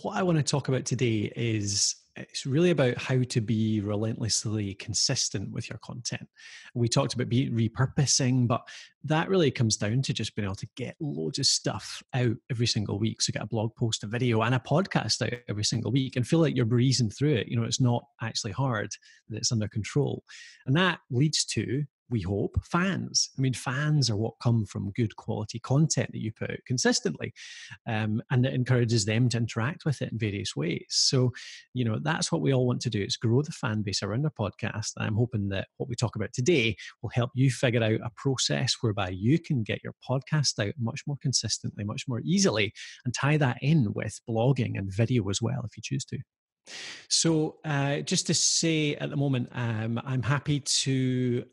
what I want to talk about today is it's really about how to be relentlessly consistent with your content. We talked about repurposing, but that really comes down to just being able to get loads of stuff out every single week. So get a blog post, a video, and a podcast out every single week and feel like you're breezing through it. It's not actually hard, that it's under control. And that leads to, we hope, fans. I mean, fans are what come from good quality content that you put out consistently. And it encourages them to interact with it in various ways. So, that's what we all want to do. It's grow the fan base around our podcast. And I'm hoping that what we talk about today will help you figure out a process whereby you can get your podcast out much more consistently, much more easily, and tie that in with blogging and video as well, if you choose to. So just to say at the moment, I'm happy to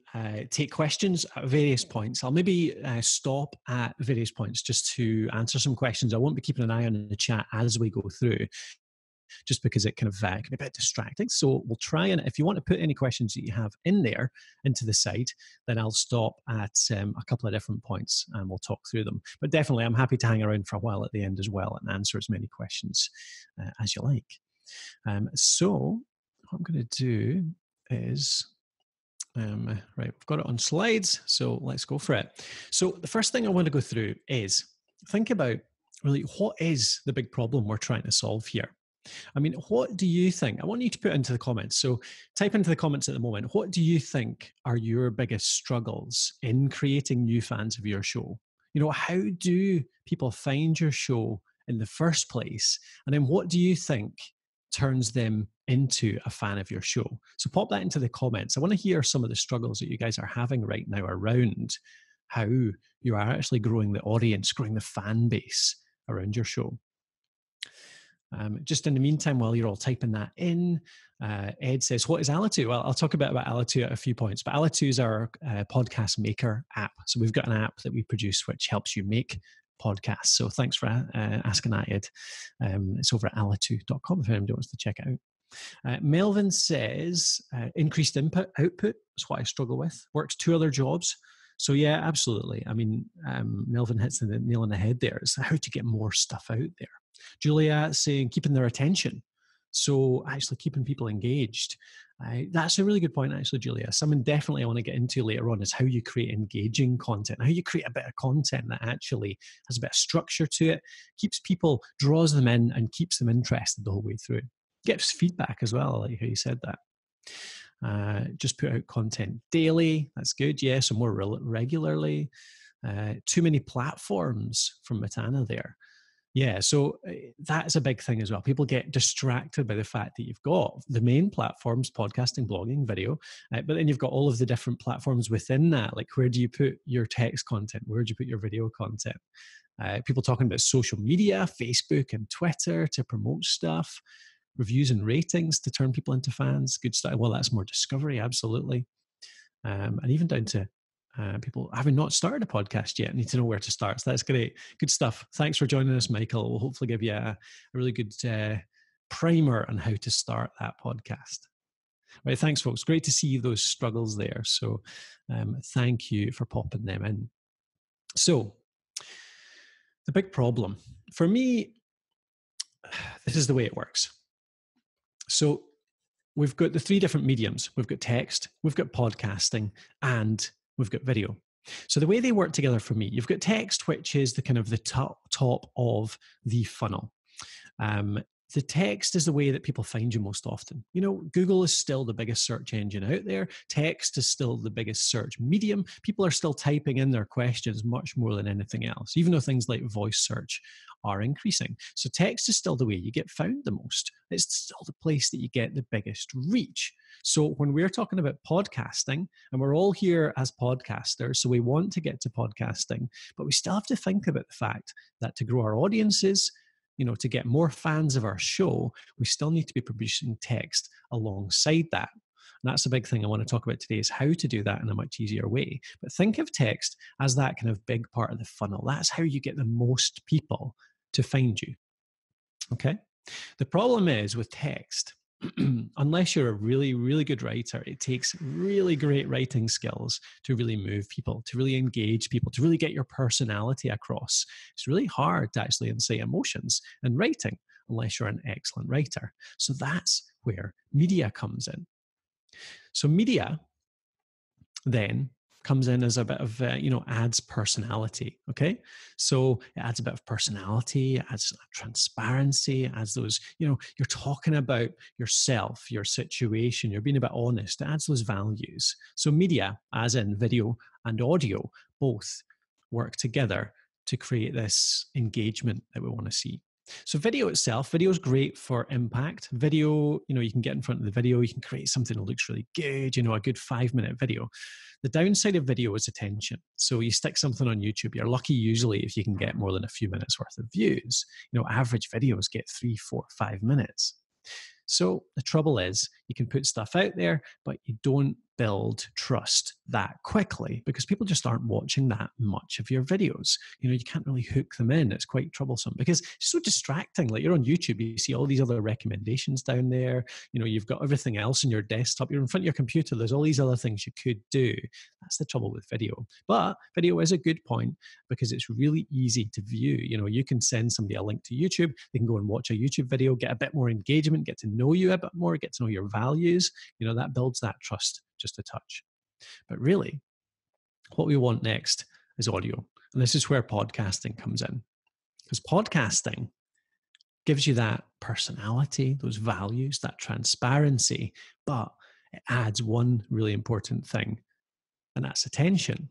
take questions at various points. I'll maybe stop at various points just to answer some questions. I won't be keeping an eye on the chat as we go through, just because it can be a bit distracting. So we'll try, and if you want to put any questions that you have in there into the site, then I'll stop at a couple of different points and we'll talk through them. But definitely, I'm happy to hang around for a while at the end as well and answer as many questions as you like. So what I'm going to do is, right, we've got it on slides, so let's go for it. So the first thing I want to go through is think about really what is the big problem we're trying to solve here. I mean, what do you think? I want you to put into the comments. So type into the comments at the moment, what do you think are your biggest struggles in creating new fans of your show? How do people find your show in the first place? And then what do you think turns them into a fan of your show? So pop that into the comments. I want to hear some of the struggles that you guys are having right now around how you are actually growing the audience, growing the fan base around your show. Just in the meantime, while you're all typing that in, Ed says, what is Alitu? Well, I'll talk a bit about Alitu at a few points, but Alitu is our podcast maker app. So we've got an app that we produce which helps you make podcasts. So thanks for asking that, Ed. It's over at alitu.com if anybody wants to check it out. Melvin says, increased output is what I struggle with. Works 2 other jobs. So yeah, absolutely. I mean, Melvin hits the nail on the head there. It's how to get more stuff out there. Julia saying keeping their attention. So actually keeping people engaged. That's a really good point, actually, Julia. Something definitely I want to get into later on is how you create engaging content, how you create a bit of content that actually has a bit of structure to it, keeps people, draws them in and keeps them interested the whole way through. Gives feedback as well. I like how you said that. Just put out content daily. That's good. Yeah, so more regularly. Too many platforms from Matana there. Yeah, so that's a big thing as well. People get distracted by the fact that you've got the main platforms, podcasting, blogging, video, but then you've got all of the different platforms within that. Like, where do you put your text content? Where do you put your video content? People talking about social media, Facebook and Twitter to promote stuff, reviews and ratings to turn people into fans. Good stuff. Well, that's more discovery, absolutely. And even down to people having not started a podcast yet need to know where to start. So that's great. Good stuff. Thanks for joining us, Michael. We'll hopefully give you a really good primer on how to start that podcast. Right, thanks, folks. Great to see those struggles there. So thank you for popping them in. So the big problem for me, this is the way it works. So we've got the 3 different mediums. We've got text, we've got podcasting, and we've got video. So the way they work together for me, you've got text, which is the kind of the top of the funnel. The text is the way that people find you most often. Google is still the biggest search engine out there. Text is still the biggest search medium. People are still typing in their questions much more than anything else, even though things like voice search are increasing. So text is still the way you get found the most. It's still the place that you get the biggest reach. So when we're talking about podcasting, and we're all here as podcasters, so we want to get to podcasting, but we still have to think about the fact that to grow our audiences, to get more fans of our show, we still need to be producing text alongside that. And that's a big thing I want to talk about today, is how to do that in a much easier way. But think of text as that kind of big part of the funnel. That's how you get the most people to find you. Okay? The problem is with text, unless you're a really, really good writer, it takes really great writing skills to really move people, to really engage people, to really get your personality across. It's really hard to actually incite emotions in writing. unless you're an excellent writer. So that's where media comes in. So media then comes in as a bit of, adds personality. Okay. So it adds a bit of personality, it adds transparency, it adds those, you're talking about yourself, your situation, you're being a bit honest. It adds those values. So media, as in video and audio, both work together to create this engagement that we want to see. So video itself, video is great for impact. Video, you can get in front of the video, you can create something that looks really good, a good 5-minute video. The downside of video is attention. So you stick something on YouTube, you're lucky usually if you can get more than a few minutes worth of views. Average videos get 3, 4, 5 minutes. So the trouble is you can put stuff out there, but you don't build trust that quickly because people just aren't watching that much of your videos. You can't really hook them in. It's quite troublesome because it's so distracting. Like you're on YouTube, you see all these other recommendations down there. You've got everything else on your desktop. You're in front of your computer. There's all these other things you could do. That's the trouble with video. But video is a good point because it's really easy to view. You can send somebody a link to YouTube. They can go and watch a YouTube video, get a bit more engagement, get to know you a bit more, get to know your values. That builds that trust just a touch. But really, what we want next is audio. And this is where podcasting comes in. Because podcasting gives you that personality, those values, that transparency, but it adds one really important thing, and that's attention.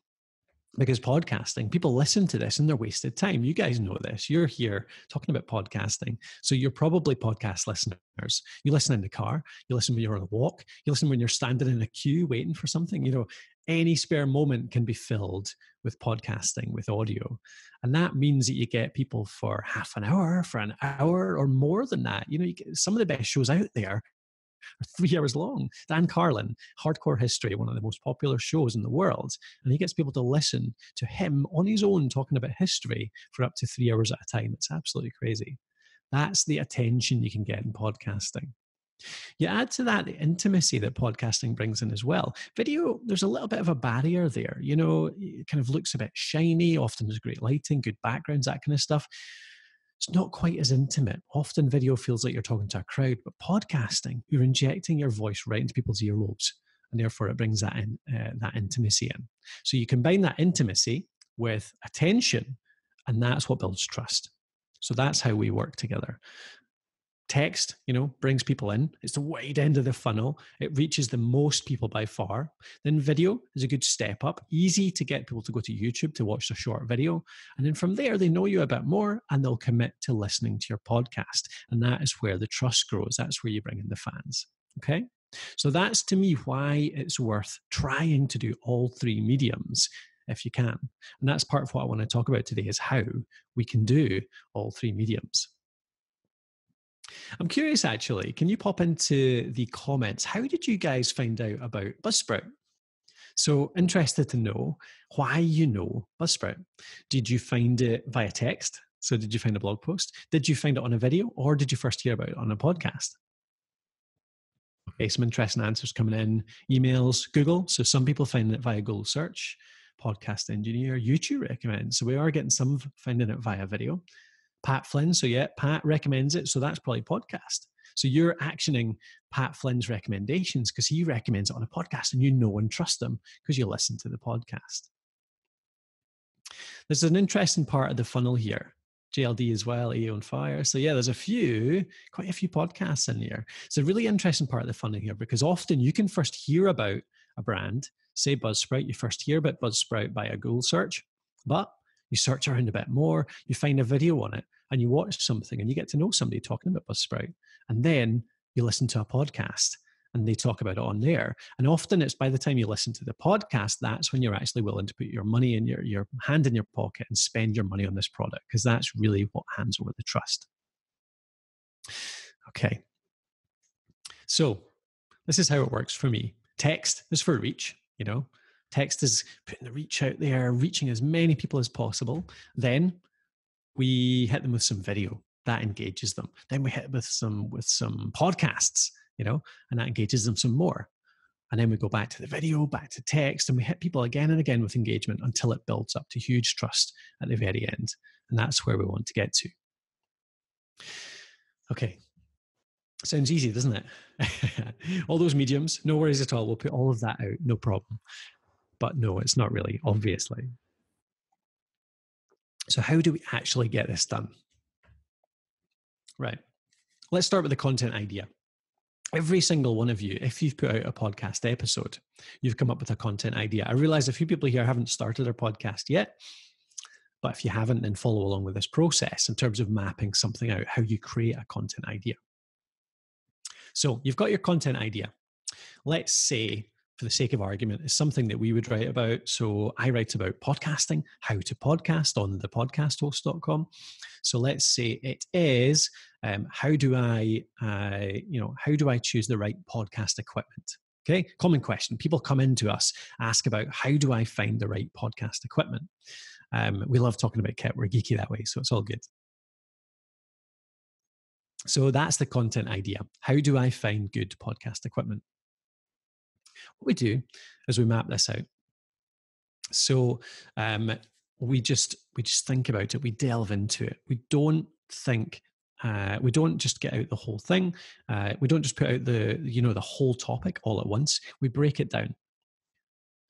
Because podcasting, people listen to this and they're wasted time. You guys know this. You're here talking about podcasting. So you're probably podcast listeners. You listen in the car. You listen when you're on a walk. You listen when you're standing in a queue waiting for something. Any spare moment can be filled with podcasting, with audio. And that means that you get people for half an hour, for an hour, or more than that. You get some of the best shows out there are 3 hours long. Dan Carlin, Hardcore History, one of the most popular shows in the world. And he gets people to listen to him on his own talking about history for up to 3 hours at a time. It's absolutely crazy. That's the attention you can get in podcasting. You add to that the intimacy that podcasting brings in as well. Video, there's a little bit of a barrier there. It kind of looks a bit shiny. Often there's great lighting, good backgrounds, that kind of stuff. It's not quite as intimate. Often video feels like you're talking to a crowd, but podcasting, you're injecting your voice right into people's earlobes, and therefore it brings that intimacy in. So you combine that intimacy with attention, and that's what builds trust. So that's how we work together. Text, brings people in. It's the wide end of the funnel. It reaches the most people by far. Then video is a good step up. Easy to get people to go to YouTube to watch a short video. And then from there, they know you a bit more and they'll commit to listening to your podcast. And that is where the trust grows. That's where you bring in the fans. Okay? So that's to me why it's worth trying to do all three mediums if you can. And that's part of what I want to talk about today is how we can do all three mediums. I'm curious, actually, can you pop into the comments? How did you guys find out about Buzzsprout? So interested to know why you know Buzzsprout. Did you find it via text? So did you find a blog post? Did you find it on a video? Or did you first hear about it on a podcast? Okay, some interesting answers coming in. Emails, Google. So some people find it via Google search. Podcast Engineer, YouTube recommends. So we are getting some finding it via video. Pat Flynn. So yeah, Pat recommends it. So that's probably podcast. So you're actioning Pat Flynn's recommendations because he recommends it on a podcast and you know and trust him because you listen to the podcast. There's an interesting part of the funnel here. JLD as well, AO on Fire. So yeah, there's quite a few podcasts in here. It's a really interesting part of the funnel here because often you can first hear about a brand, say Buzzsprout, you first hear about Buzzsprout by a Google search, but you search around a bit more, you find a video on it, and you watch something, and you get to know somebody talking about Buzzsprout. And then you listen to a podcast, and they talk about it on there. And often it's by the time you listen to the podcast, that's when you're actually willing to put your money in your hand in your pocket and spend your money on this product, because that's really what hands over the trust. Okay. So this is how it works for me. Text is for reach, Text is putting the reach out there, reaching as many people as possible. Then we hit them with some video that engages them. Then we hit with some podcasts, and that engages them some more. And then we go back to the video, back to text, and we hit people again and again with engagement until it builds up to huge trust at the very end. And that's where we want to get to. Okay. Sounds easy, doesn't it? All those mediums, no worries at all. We'll put all of that out, no problem. But no, it's not really, obviously. So how do we actually get this done? Right. Let's start with the content idea. Every single one of you, if you've put out a podcast episode, you've come up with a content idea. I realize a few people here haven't started their podcast yet, but if you haven't, then follow along with this process in terms of mapping something out, how you create a content idea. So you've got your content idea. Let's say, for the sake of argument, it's something that we would write about. So I write about podcasting, how to podcast on thepodcasthost.com. So let's say it is, how do I choose the right podcast equipment? Okay, common question. People come into us, ask about how do I find the right podcast equipment? We love talking about kit. We're geeky that way, so it's all good. So that's the content idea. How do I find good podcast equipment? What we do is we map this out. So we just think about it. We delve into it. We don't think. We don't just get out the whole thing. We don't just put out the whole topic all at once. We break it down.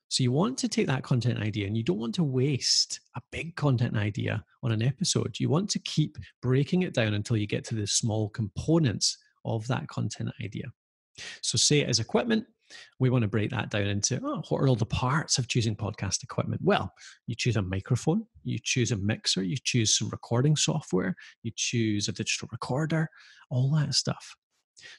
So you want to take that content idea, and you don't want to waste a big content idea on an episode. You want to keep breaking it down until you get to the small components of that content idea. So say it as equipment, we want to break that down into, what are all the parts of choosing podcast equipment? Well, you choose a microphone, you choose a mixer, you choose some recording software, you choose a digital recorder, all that stuff.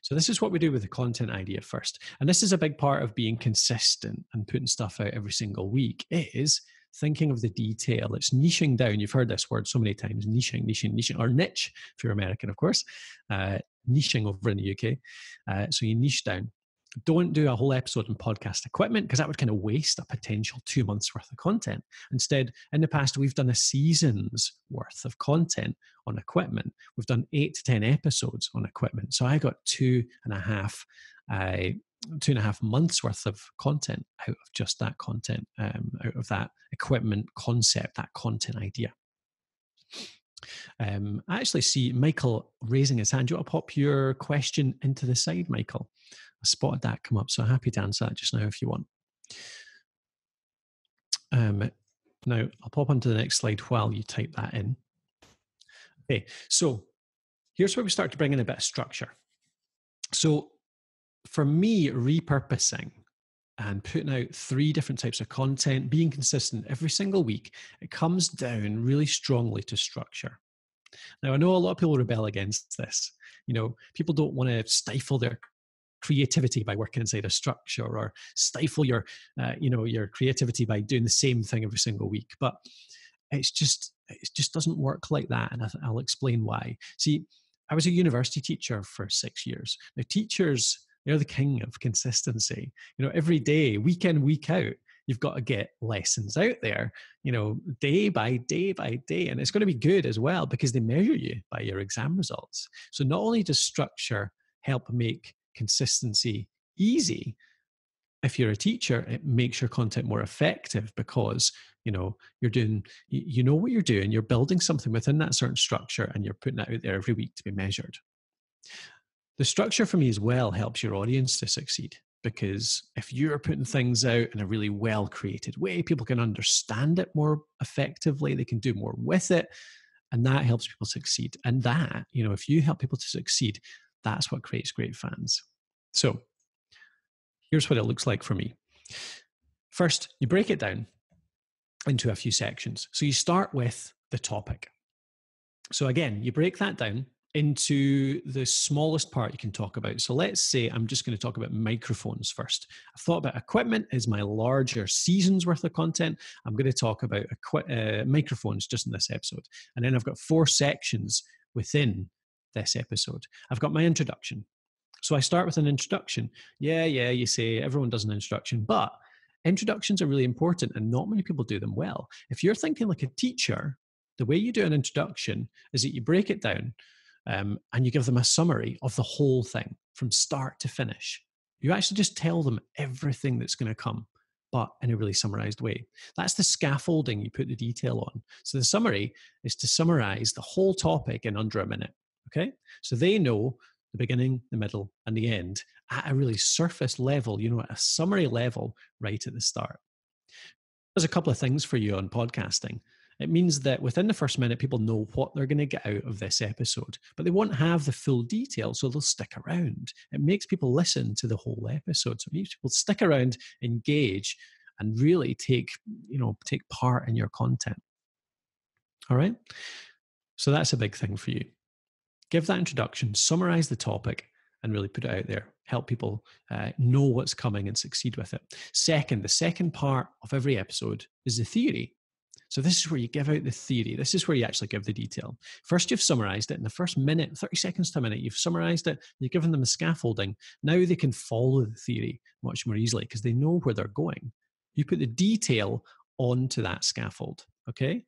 So this is what we do with the content idea first. And this is a big part of being consistent and putting stuff out every single week, is thinking of the detail. It's niching down. You've heard this word so many times, niching, or niche, if you're American, of course. Niching over in the UK. So you niche down. Don't do a whole episode on podcast equipment, because that would kind of waste a potential 2 months worth of content. Instead, in the past, we've done a season's worth of content on equipment. We've done 8 to 10 episodes on equipment. So I got 2.5 months worth of content out of just that content, out of that equipment concept, that content idea. I actually see Michael raising his hand. Do you want to pop your question into the side, Michael? I spotted that come up, so happy to answer that just now if you want. Now, I'll pop onto the next slide while you type that in. Okay, so here's where we start to bring in a bit of structure. So for me, repurposing and putting out 3 different types of content, being consistent every single week, it comes down really strongly to structure. Now, I know a lot of people rebel against this. People don't want to stifle their creativity by working inside a structure, or stifle your creativity by doing the same thing every single week. But it just doesn't work like that, and I'll explain why. See, I was a university teacher for 6 years. Now, teachers, they're the king of consistency. Every day, week in, week out, you've got to get lessons out there, day by day by day. And it's going to be good as well, because they measure you by your exam results. So not only does structure help make consistency easy, if you're a teacher, it makes your content more effective, because you're doing, what you're doing, you're building something within that certain structure, and you're putting it out there every week to be measured. The structure for me as well helps your audience to succeed, because if you're putting things out in a really well created way, people can understand it more effectively, they can do more with it, and that helps people succeed. And that, if you help people to succeed, that's what creates great fans. So here's what it looks like for me. First, you break it down into a few sections. So you start with the topic. So again, you break that down into the smallest part you can talk about. So let's say I'm just going to talk about microphones first. I've thought about equipment as my larger season's worth of content. I'm going to talk about microphones just in this episode. And then I've got 4 sections within this episode. I've got my introduction. So I start with an introduction. Yeah, you say everyone does an introduction, but introductions are really important, and not many people do them well. If you're thinking like a teacher, the way you do an introduction is that you break it down, and you give them a summary of the whole thing from start to finish. You actually just tell them everything that's going to come, but in a really summarized way. That's the scaffolding you put the detail on. So the summary is to summarize the whole topic in under a minute. Okay. So they know the beginning, the middle, and the end at a really surface level, at a summary level right at the start. There's a couple of things for you on podcasting. It means that within the first minute, people know what they're going to get out of this episode, but they won't have the full detail, so they'll stick around. It makes people listen to the whole episode. So it makes people stick around, engage, and really take part in your content. All right. So that's a big thing for you. Give that introduction, summarize the topic, and really put it out there. Help people know what's coming and succeed with it. Second, the second part of every episode is the theory. So this is where you give out the theory. This is where you actually give the detail. First, you've summarized it. In the first minute, 30 seconds to a minute, you've summarized it. You've given them the scaffolding. Now they can follow the theory much more easily because they know where they're going. You put the detail onto that scaffold, okay?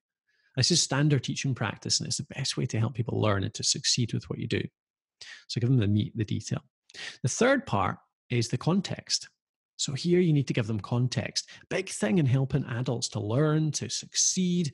This is standard teaching practice, and it's the best way to help people learn and to succeed with what you do. So give them the meat, the detail. The third part is the context. So here you need to give them context. Big thing in helping adults to learn, to succeed.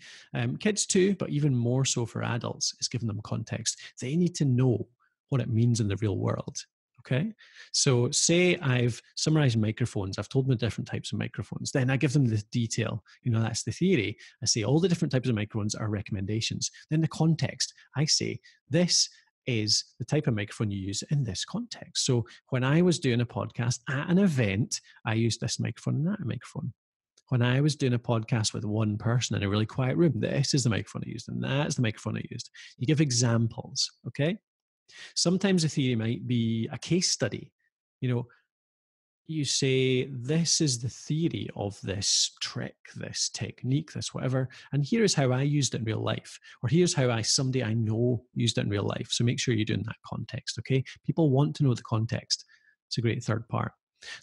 Kids too, but even more so for adults, is giving them context. They need to know what it means in the real world. Okay, so say I've summarized microphones. I've told them the different types of microphones. Then I give them the detail. That's the theory. I say all the different types of microphones are recommendations. Then the context. I say this is the type of microphone you use in this context. So when I was doing a podcast at an event, I used this microphone and that microphone. When I was doing a podcast with one person in a really quiet room, this is the microphone I used and that's the microphone I used. You give examples, okay? Sometimes the theory might be a case study. You say, this is the theory of this trick, this technique, this whatever, and here is how I used it in real life, or here's how somebody I know used it in real life. So make sure you're doing that context, okay? People want to know the context. It's a great third part.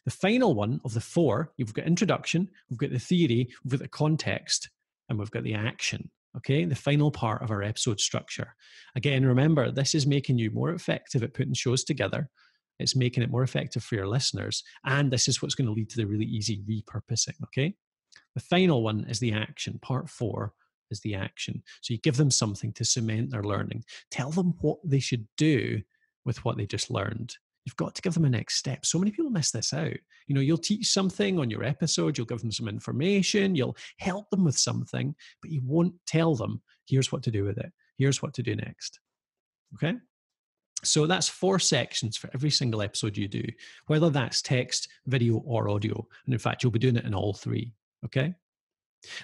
The final one of the four, you've got introduction, we've got the theory, we've got the context, and we've got the action. Okay, the final part of our episode structure. Again, remember, this is making you more effective at putting shows together. It's making it more effective for your listeners. And this is what's going to lead to the really easy repurposing, okay? The final one is the action. Part 4 is the action. So you give them something to cement their learning. Tell them what they should do with what they just learned. You've got to give them a next step. So many people miss this out. You'll teach something on your episode, you'll give them some information, you'll help them with something, but you won't tell them, here's what to do with it. Here's what to do next. Okay? So that's 4 sections for every single episode you do, whether that's text, video, or audio. And in fact, you'll be doing it in all 3. Okay?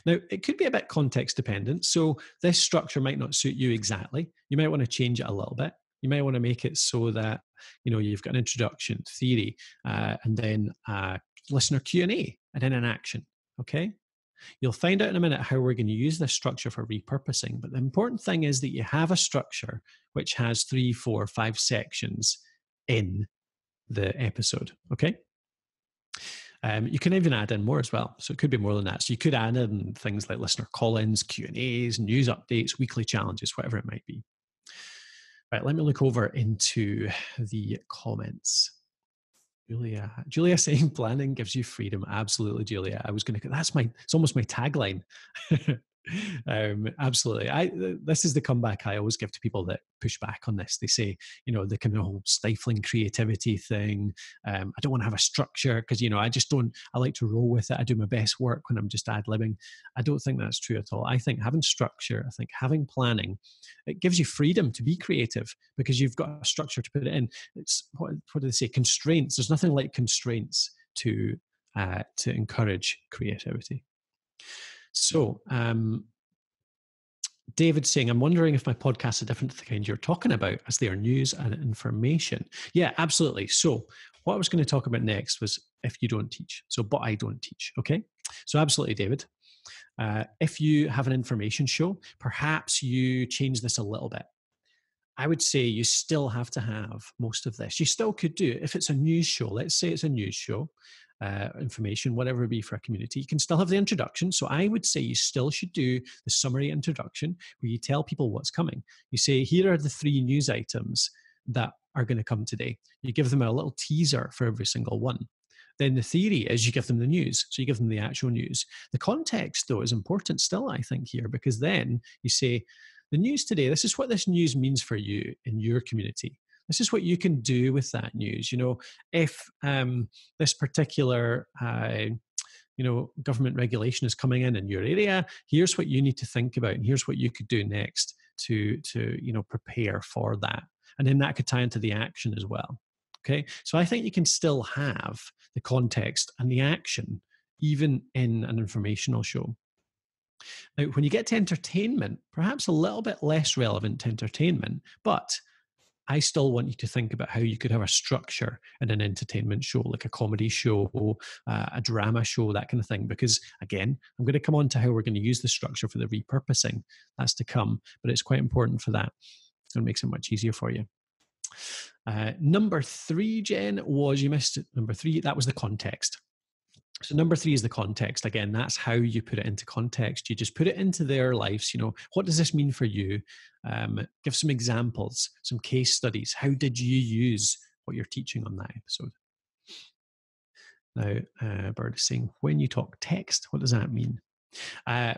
Now, it could be a bit context dependent. So this structure might not suit you exactly. You might want to change it a little bit. You might want to make it so that, you've got an introduction, theory, and then a listener Q&A, and then an action. Okay? You'll find out in a minute how we're going to use this structure for repurposing. But the important thing is that you have a structure which has 3, 4, 5 sections in the episode. Okay? You can even add in more as well. So it could be more than that. So you could add in things like listener call-ins, Q&As, news updates, weekly challenges, whatever it might be. Right, let me look over into the comments. Julia saying planning gives you freedom. Absolutely, Julia. It's almost my tagline. Absolutely. This is the comeback I always give to people that push back on this. They say, the kind of whole stifling creativity thing. I don't want to have a structure because, I like to roll with it. I do my best work when I'm just ad-libbing. I don't think that's true at all. I think having structure, I think having planning, it gives you freedom to be creative because you've got a structure to put it in. It's, what do they say? Constraints. There's nothing like constraints to encourage creativity. So, David's saying, I'm wondering if my podcasts are different to the kind you're talking about as they are news and information. Yeah, absolutely. So what I was going to talk about next was if you don't teach. So, but I don't teach. Okay. So absolutely, David. If you have an information show, perhaps you change this a little bit. I would say you still have to have most of this. You still could do it. If it's a news show, let's say it's a news show, information, whatever it be for a community, you can still have the introduction. So I would say you still should do the summary introduction where you tell people what's coming. You say, here are the 3 news items that are going to come today. You give them a little teaser for every single one. Then the theory is you give them the news. So you give them the actual news. The context, though, is important still, I think, here, because then you say, the news today, this is what this news means for you in your community. This is what you can do with that news. If this particular government regulation is coming in your area, here's what you need to think about, and here's what you could do next to prepare for that. And then that could tie into the action as well. Okay, so I think you can still have the context and the action even in an informational show. Now, when you get to entertainment, perhaps a little bit less relevant to entertainment, but I still want you to think about how you could have a structure in an entertainment show, like a comedy show, a drama show, that kind of thing. Because again, I'm going to come on to how we're going to use the structure for the repurposing. That's to come, but it's quite important for that. It makes it much easier for you. Number 3, Jen, you missed it. Number 3, that was the context. So number 3 is the context. Again, that's how you put it into context. You just put it into their lives. What does this mean for you? Give some examples, some case studies. How did you use what you're teaching on that episode? Now, Bird is saying, when you talk text, what does that mean?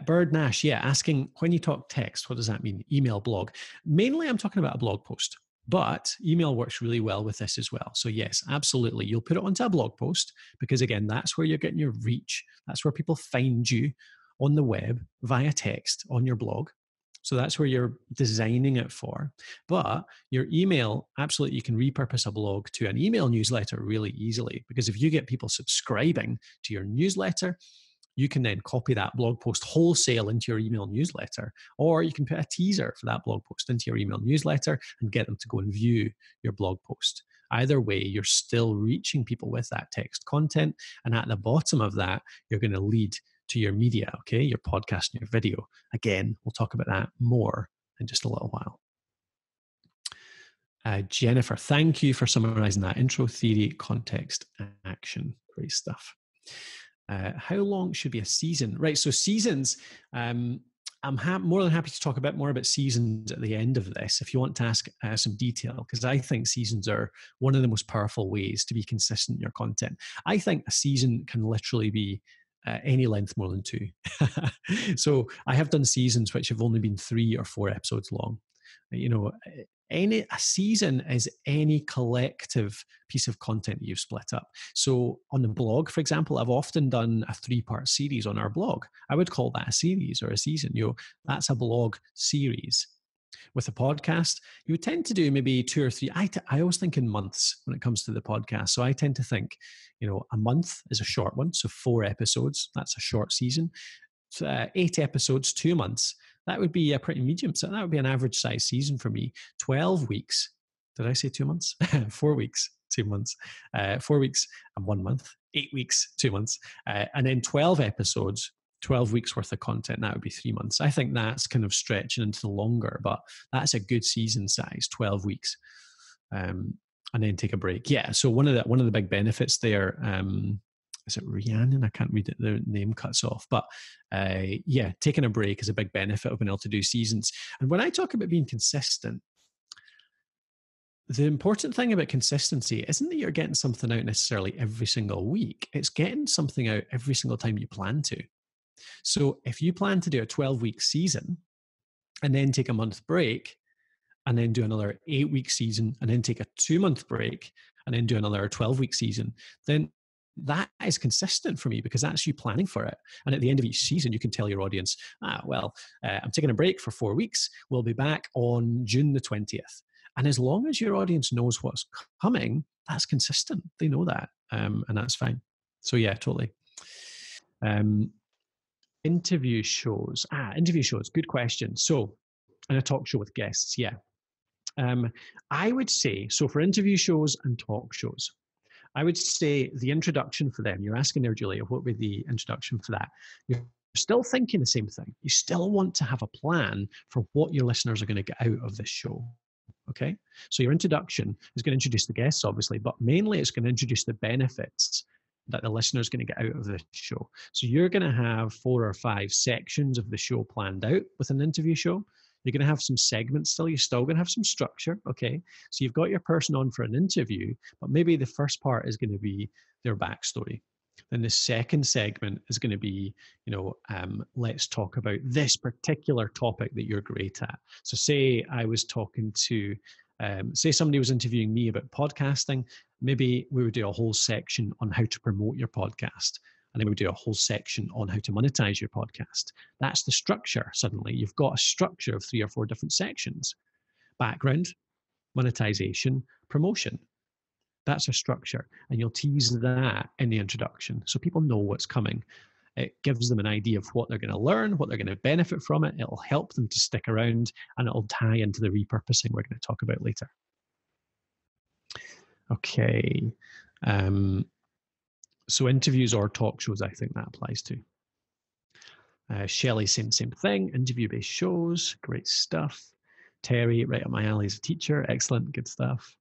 Bird Nash, asking, when you talk text, what does that mean? Email, blog. Mainly, I'm talking about a blog post. But email works really well with this as well. So yes, absolutely. You'll put it onto a blog post because, again, that's where you're getting your reach. That's where people find you on the web via text on your blog. So that's where you're designing it for. But your email, absolutely, you can repurpose a blog to an email newsletter really easily, because if you get people subscribing to your newsletter, you can then copy that blog post wholesale into your email newsletter, or you can put a teaser for that blog post into your email newsletter and get them to go and view your blog post. Either way, you're still reaching people with that text content. And at the bottom of that, you're going to lead to your media, okay? Your podcast and your video. Again, we'll talk about that more in just a little while. Jennifer, thank you for summarizing that. Intro, theory, context, action. Great stuff. How long should be a season? Right, so seasons, I'm more than happy to talk a bit more about seasons at the end of this if you want to ask some detail, because I think seasons are one of the most powerful ways to be consistent in your content. I think a season can literally be any length more than 2. So I have done seasons which have only been 3 or 4 episodes long. A season is any collective piece of content that you've split up. So on the blog, for example, I've often done a 3-part series on our blog. I would call that a series or a season. That's a blog series. With a podcast, you would tend to do maybe 2 or 3. I always think in months when it comes to the podcast. So I tend to think, a month is a short one. So 4 episodes, that's a short season. 8 episodes, 2 months. That would be a pretty medium. So that would be an average size season for me. 12 weeks. Did I say 2 months? 4 weeks, 2 months. 4 weeks and 1 month. 8 weeks, 2 months. And then 12 episodes, 12 weeks worth of content. That would be 3 months. I think that's kind of stretching into the longer, but that's a good season size, 12 weeks. And then take a break. Yeah. So one of the big benefits there, is it Rhiannon? I can't read it. The name cuts off. But taking a break is a big benefit of being able to do seasons. And when I talk about being consistent, the important thing about consistency isn't that you're getting something out necessarily every single week. It's getting something out every single time you plan to. So if you plan to do a 12-week season and then take a month break and then do another 8-week season and then take a 2-month break and then do another 12-week season, then that is consistent for me because that's you planning for it. And at the end of each season, you can tell your audience, I'm taking a break for 4 weeks. We'll be back on June the 20th. And as long as your audience knows what's coming, that's consistent. They know that. And that's fine. So yeah, totally. Interview shows. Good question. So, and a talk show with guests. Yeah. I would say, so for interview shows and talk shows, I would say the introduction for them, you're asking there, Julia, what would be the introduction for that? You're still thinking the same thing. You still want to have a plan for what your listeners are going to get out of this show. Okay. So your introduction is going to introduce the guests, obviously, but mainly it's going to introduce the benefits that the listener is going to get out of the show. So you're going to have 4 or 5 sections of the show planned out with an interview show. You're going to have some segments still. You're still going to have some structure, okay? So you've got your person on for an interview, but maybe the first part is going to be their backstory. And the second segment is going to be, let's talk about this particular topic that you're great at. So say I was talking to, say somebody was interviewing me about podcasting, maybe we would do a whole section on how to promote your podcast. And then we would do a whole section on how to monetize your podcast. That's the structure. Suddenly you've got a structure of 3 or 4 different sections: background, monetization, promotion. That's a structure. And you'll tease that in the introduction so people know what's coming. It gives them an idea of what they're going to learn, what they're going to benefit from it. It'll help them to stick around, and it'll tie into the repurposing we're going to talk about later. Okay. So interviews or talk shows, I think that applies to. Shelley, same thing. Interview-based shows, great stuff. Terry, right up my alley as a teacher. Excellent, good stuff.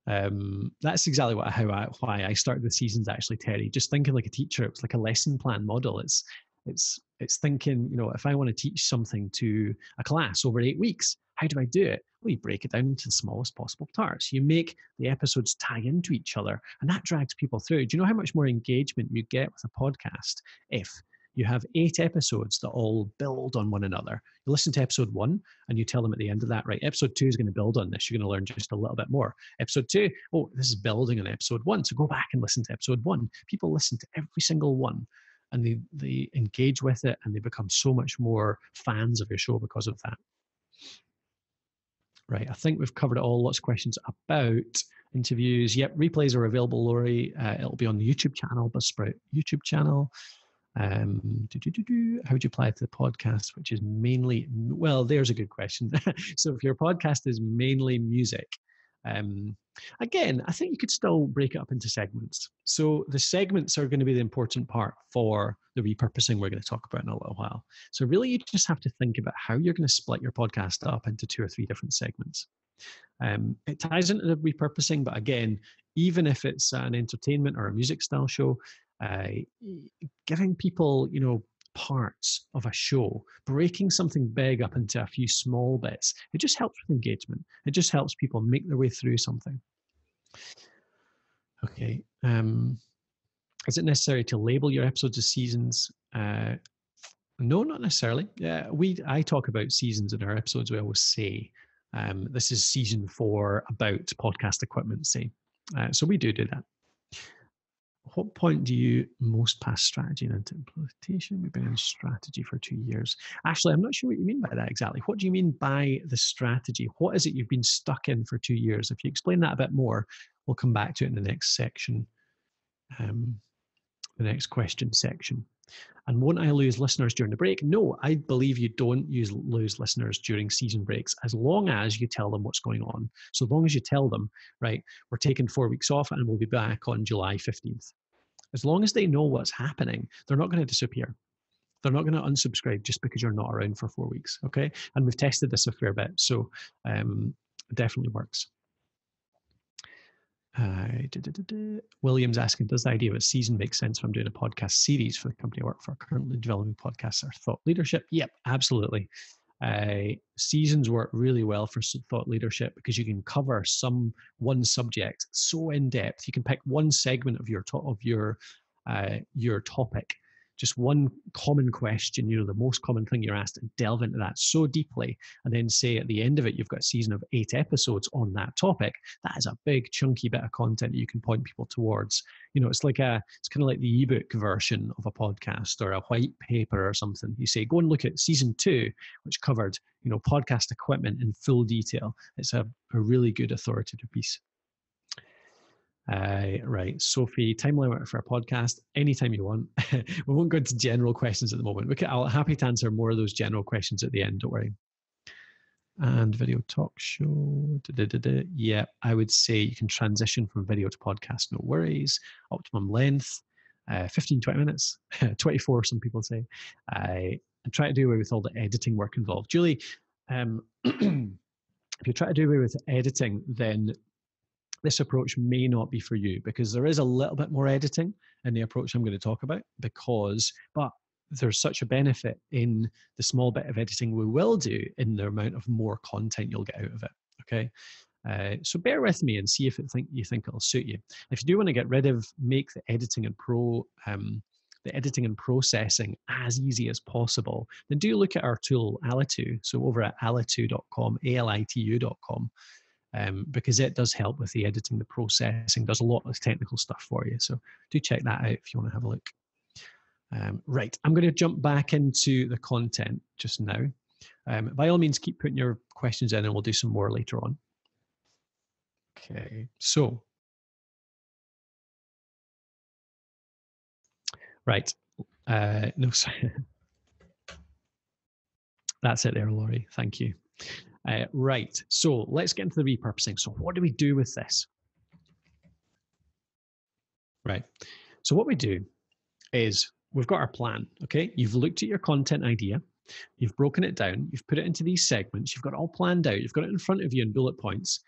That's exactly why I started the seasons, actually, Terry. Just thinking like a teacher. It was like a lesson plan model. It's thinking, if I want to teach something to a class over 8 weeks, how do I do it? Well, you break it down into the smallest possible parts. You make the episodes tie into each other, and that drags people through. Do you know how much more engagement you get with a podcast if you have 8 episodes that all build on one another? You listen to episode 1 and you tell them at the end of that, right, episode 2 is going to build on this. You're going to learn just a little bit more. Episode 2, oh, this is building on episode 1. So go back and listen to episode 1. People listen to every single one, and they engage with it, and they become so much more fans of your show because of that. Right, I think we've covered it all. Lots of questions about interviews. Yep, replays are available, Laurie. It'll be on the YouTube channel, Buzzsprout YouTube channel. How would you apply it to the podcast, which is mainly, well, there's a good question. So if your podcast is mainly music, again, I think you could still break it up into segments. So the segments are going to be the important part for the repurposing we're going to talk about in a little while. So really, you just have to think about how you're going to split your podcast up into 2 or 3 different segments. It ties into the repurposing, but again, even if it's an entertainment or a music style show, giving people, parts of a show, breaking something big up into a few small bits, it just helps with engagement. It just helps people make their way through something. Okay. Is it necessary to label your episodes as seasons? No, not necessarily. Yeah, I talk about seasons in our episodes. We always say, this is season 4 about podcast equipment, say. So we do that. At what point do you most pass strategy into implementation? We've been in strategy for 2 years. Actually, I'm not sure what you mean by that exactly. What do you mean by the strategy? What is it you've been stuck in for 2 years? If you explain that a bit more, we'll come back to it in the next section, the next question section. And won't I lose listeners during the break? No, I believe you don't lose listeners during season breaks, as long as you tell them what's going on. So as long as you tell them, right, we're taking 4 weeks off and we'll be back on July 15th. As long as they know what's happening, they're not going to disappear. They're not going to unsubscribe just because you're not around for 4 weeks, okay? And we've tested this a fair bit, so it definitely works. William's asking, does the idea of a season make sense if I'm doing a podcast series for the company I work for? Currently developing podcasts or thought leadership? Yep, absolutely. Seasons work really well for thought leadership because you can cover one subject so in depth. You can pick one segment of your topic, just one common question, the most common thing you're asked, and delve into that so deeply, and then say at the end of it, you've got a season of 8 episodes on that topic. That is a big chunky bit of content that you can point people towards. It's kind of like the ebook version of a podcast or a white paper or something. You say, go and look at season 2, which covered, podcast equipment in full detail. It's a really good authoritative piece. Right, Sophie, time limit for a podcast, anytime you want. We won't go into general questions at the moment. I'll happy to answer more of those general questions at the end, don't worry. And video talk show, yeah, I would say you can transition from video to podcast, no worries. Optimum length, 15, 20 minutes, 24, some people say. And try to do away with all the editing work involved. Julie, if you try to do away with editing, then this approach may not be for you, because there is a little bit more editing in the approach I'm going to talk about, but there's such a benefit in the small bit of editing we will do in the amount of more content you'll get out of it. Okay. So bear with me and see if you think it'll suit you. If you do want to make the editing and processing as easy as possible, then do look at our tool Alitu. So over at alitu.com, alitu.com, because it does help with the editing, the processing, does a lot of technical stuff for you. So do check that out if you want to have a look. Right, I'm going to jump back into the content just now. By all means, keep putting your questions in and we'll do some more later on. Okay, so, right. No, sorry. That's it there, Laurie. Thank you. Right, so let's get into the repurposing. So what do we do with this? Right, so what we do is we've got our plan, okay? You've looked at your content idea, you've broken it down, you've put it into these segments, you've got it all planned out, you've got it in front of you in bullet points.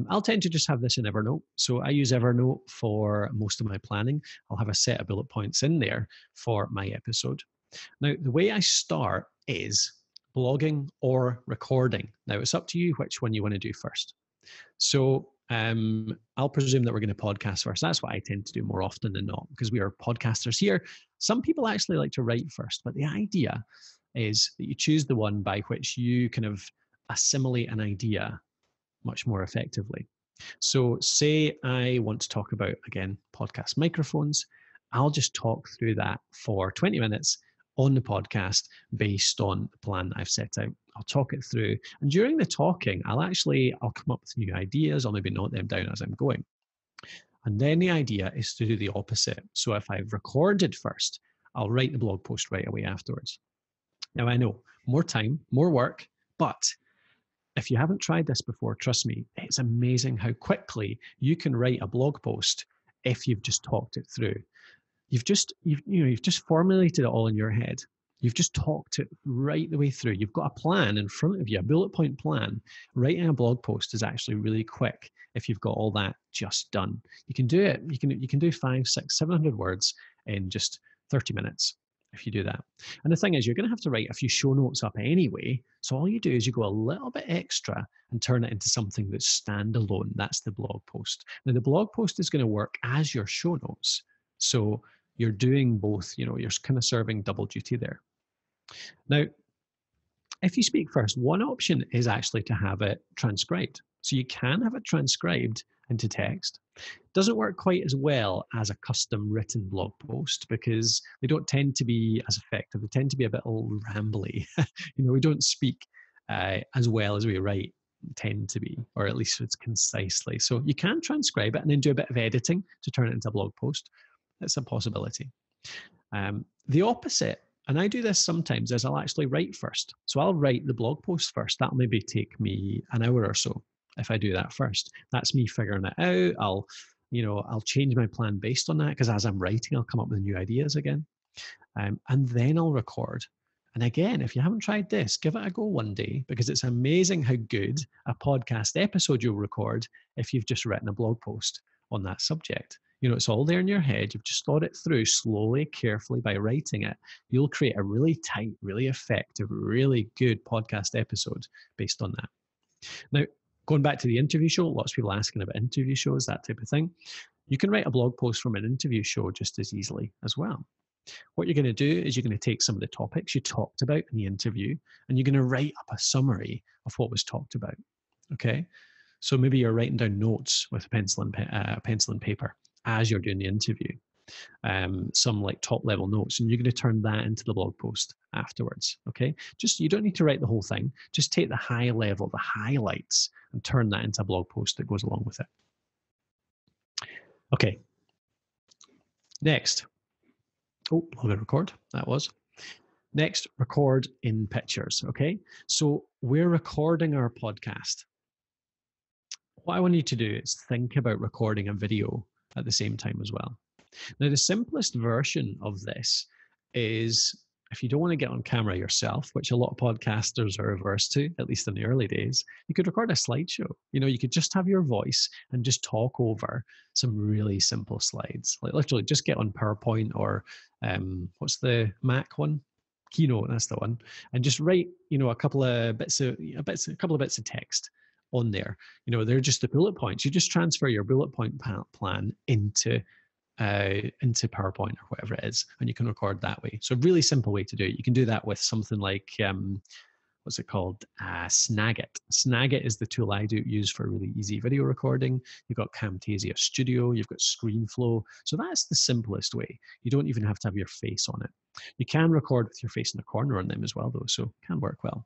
I'll tend to just have this in Evernote. So I use Evernote for most of my planning. I'll have a set of bullet points in there for my episode. Now, the way I start is blogging or recording. Now, it's up to you which one you want to do first. So I'll presume that we're going to podcast first. That's what I tend to do more often than not, because we are podcasters here. Some people actually like to write first, but the idea is that you choose the one by which you kind of assimilate an idea much more effectively. So say I want to talk about, again, podcast microphones. I'll just talk through that for 20 minutes on the podcast based on the plan that I've set out. I'll talk it through. And during the talking, I'll come up with new ideas. I'll maybe note them down as I'm going. And then the idea is to do the opposite. So if I've recorded first, I'll write the blog post right away afterwards. Now I know, more time, more work, but if you haven't tried this before, trust me, it's amazing how quickly you can write a blog post if you've just talked it through. You've just formulated it all in your head. You've just talked it right the way through. You've got a plan in front of you, a bullet point plan. Writing a blog post is actually really quick if you've got all that just done. You can do it. You can do 500, 600, 700 words in just 30 minutes. If you do that. And the thing is, you're going to have to write a few show notes up anyway. So all you do is you go a little bit extra and turn it into something that's standalone. That's the blog post. Now, the blog post is going to work as your show notes. So you're doing both, you're kind of serving double duty there. Now, if you speak first, one option is actually to have it transcribed. So you can have it transcribed into text. Doesn't work quite as well as a custom written blog post because they don't tend to be as effective. They tend to be a bit rambly. We don't speak as well as we write tend to be, or at least it's concisely. So you can transcribe it and then do a bit of editing to turn it into a blog post. That's a possibility. The opposite, and I do this sometimes, is I'll actually write first. So I'll write the blog post first. That'll maybe take me an hour or so if I do that first. That's me figuring it out. I'll change my plan based on that because as I'm writing, I'll come up with new ideas again. And then I'll record. And again, if you haven't tried this, give it a go one day because it's amazing how good a podcast episode you'll record if you've just written a blog post on that subject. It's all there in your head. You've just thought it through slowly, carefully by writing it. You'll create a really tight, really effective, really good podcast episode based on that. Now, going back to the interview show, lots of people asking about interview shows, that type of thing. You can write a blog post from an interview show just as easily as well. What you're going to do is you're going to take some of the topics you talked about in the interview and you're going to write up a summary of what was talked about. Okay? So maybe you're writing down notes with a pencil and paper as you're doing the interview, some like top level notes, and you're going to turn that into the blog post afterwards. Okay? You don't need to write the whole thing. Just take the high level, the highlights, and turn that into a blog post that goes along with it. Okay. Next. Oh, I'm going to record. That was. Next, record in pictures. Okay. So we're recording our podcast. What I want you to do is think about recording a video at the same time as well. Now, the simplest version of this is if you don't want to get on camera yourself, which a lot of podcasters are averse to, at least in the early days, you could record a slideshow. You could just have your voice and just talk over some really simple slides. Like literally just get on PowerPoint or what's the Mac one? Keynote, that's the one. And just write, a couple of bits of text on there. They're just the bullet points. You just transfer your bullet point plan into PowerPoint or whatever it is, and you can record that way. So a really simple way to do it. You can do that with something like what's it called? Snagit. Snagit is the tool I use for really easy video recording. You've got Camtasia Studio, you've got ScreenFlow. So that's the simplest way. You don't even have to have your face on it. You can record with your face in the corner on them as well, though, so it can work well.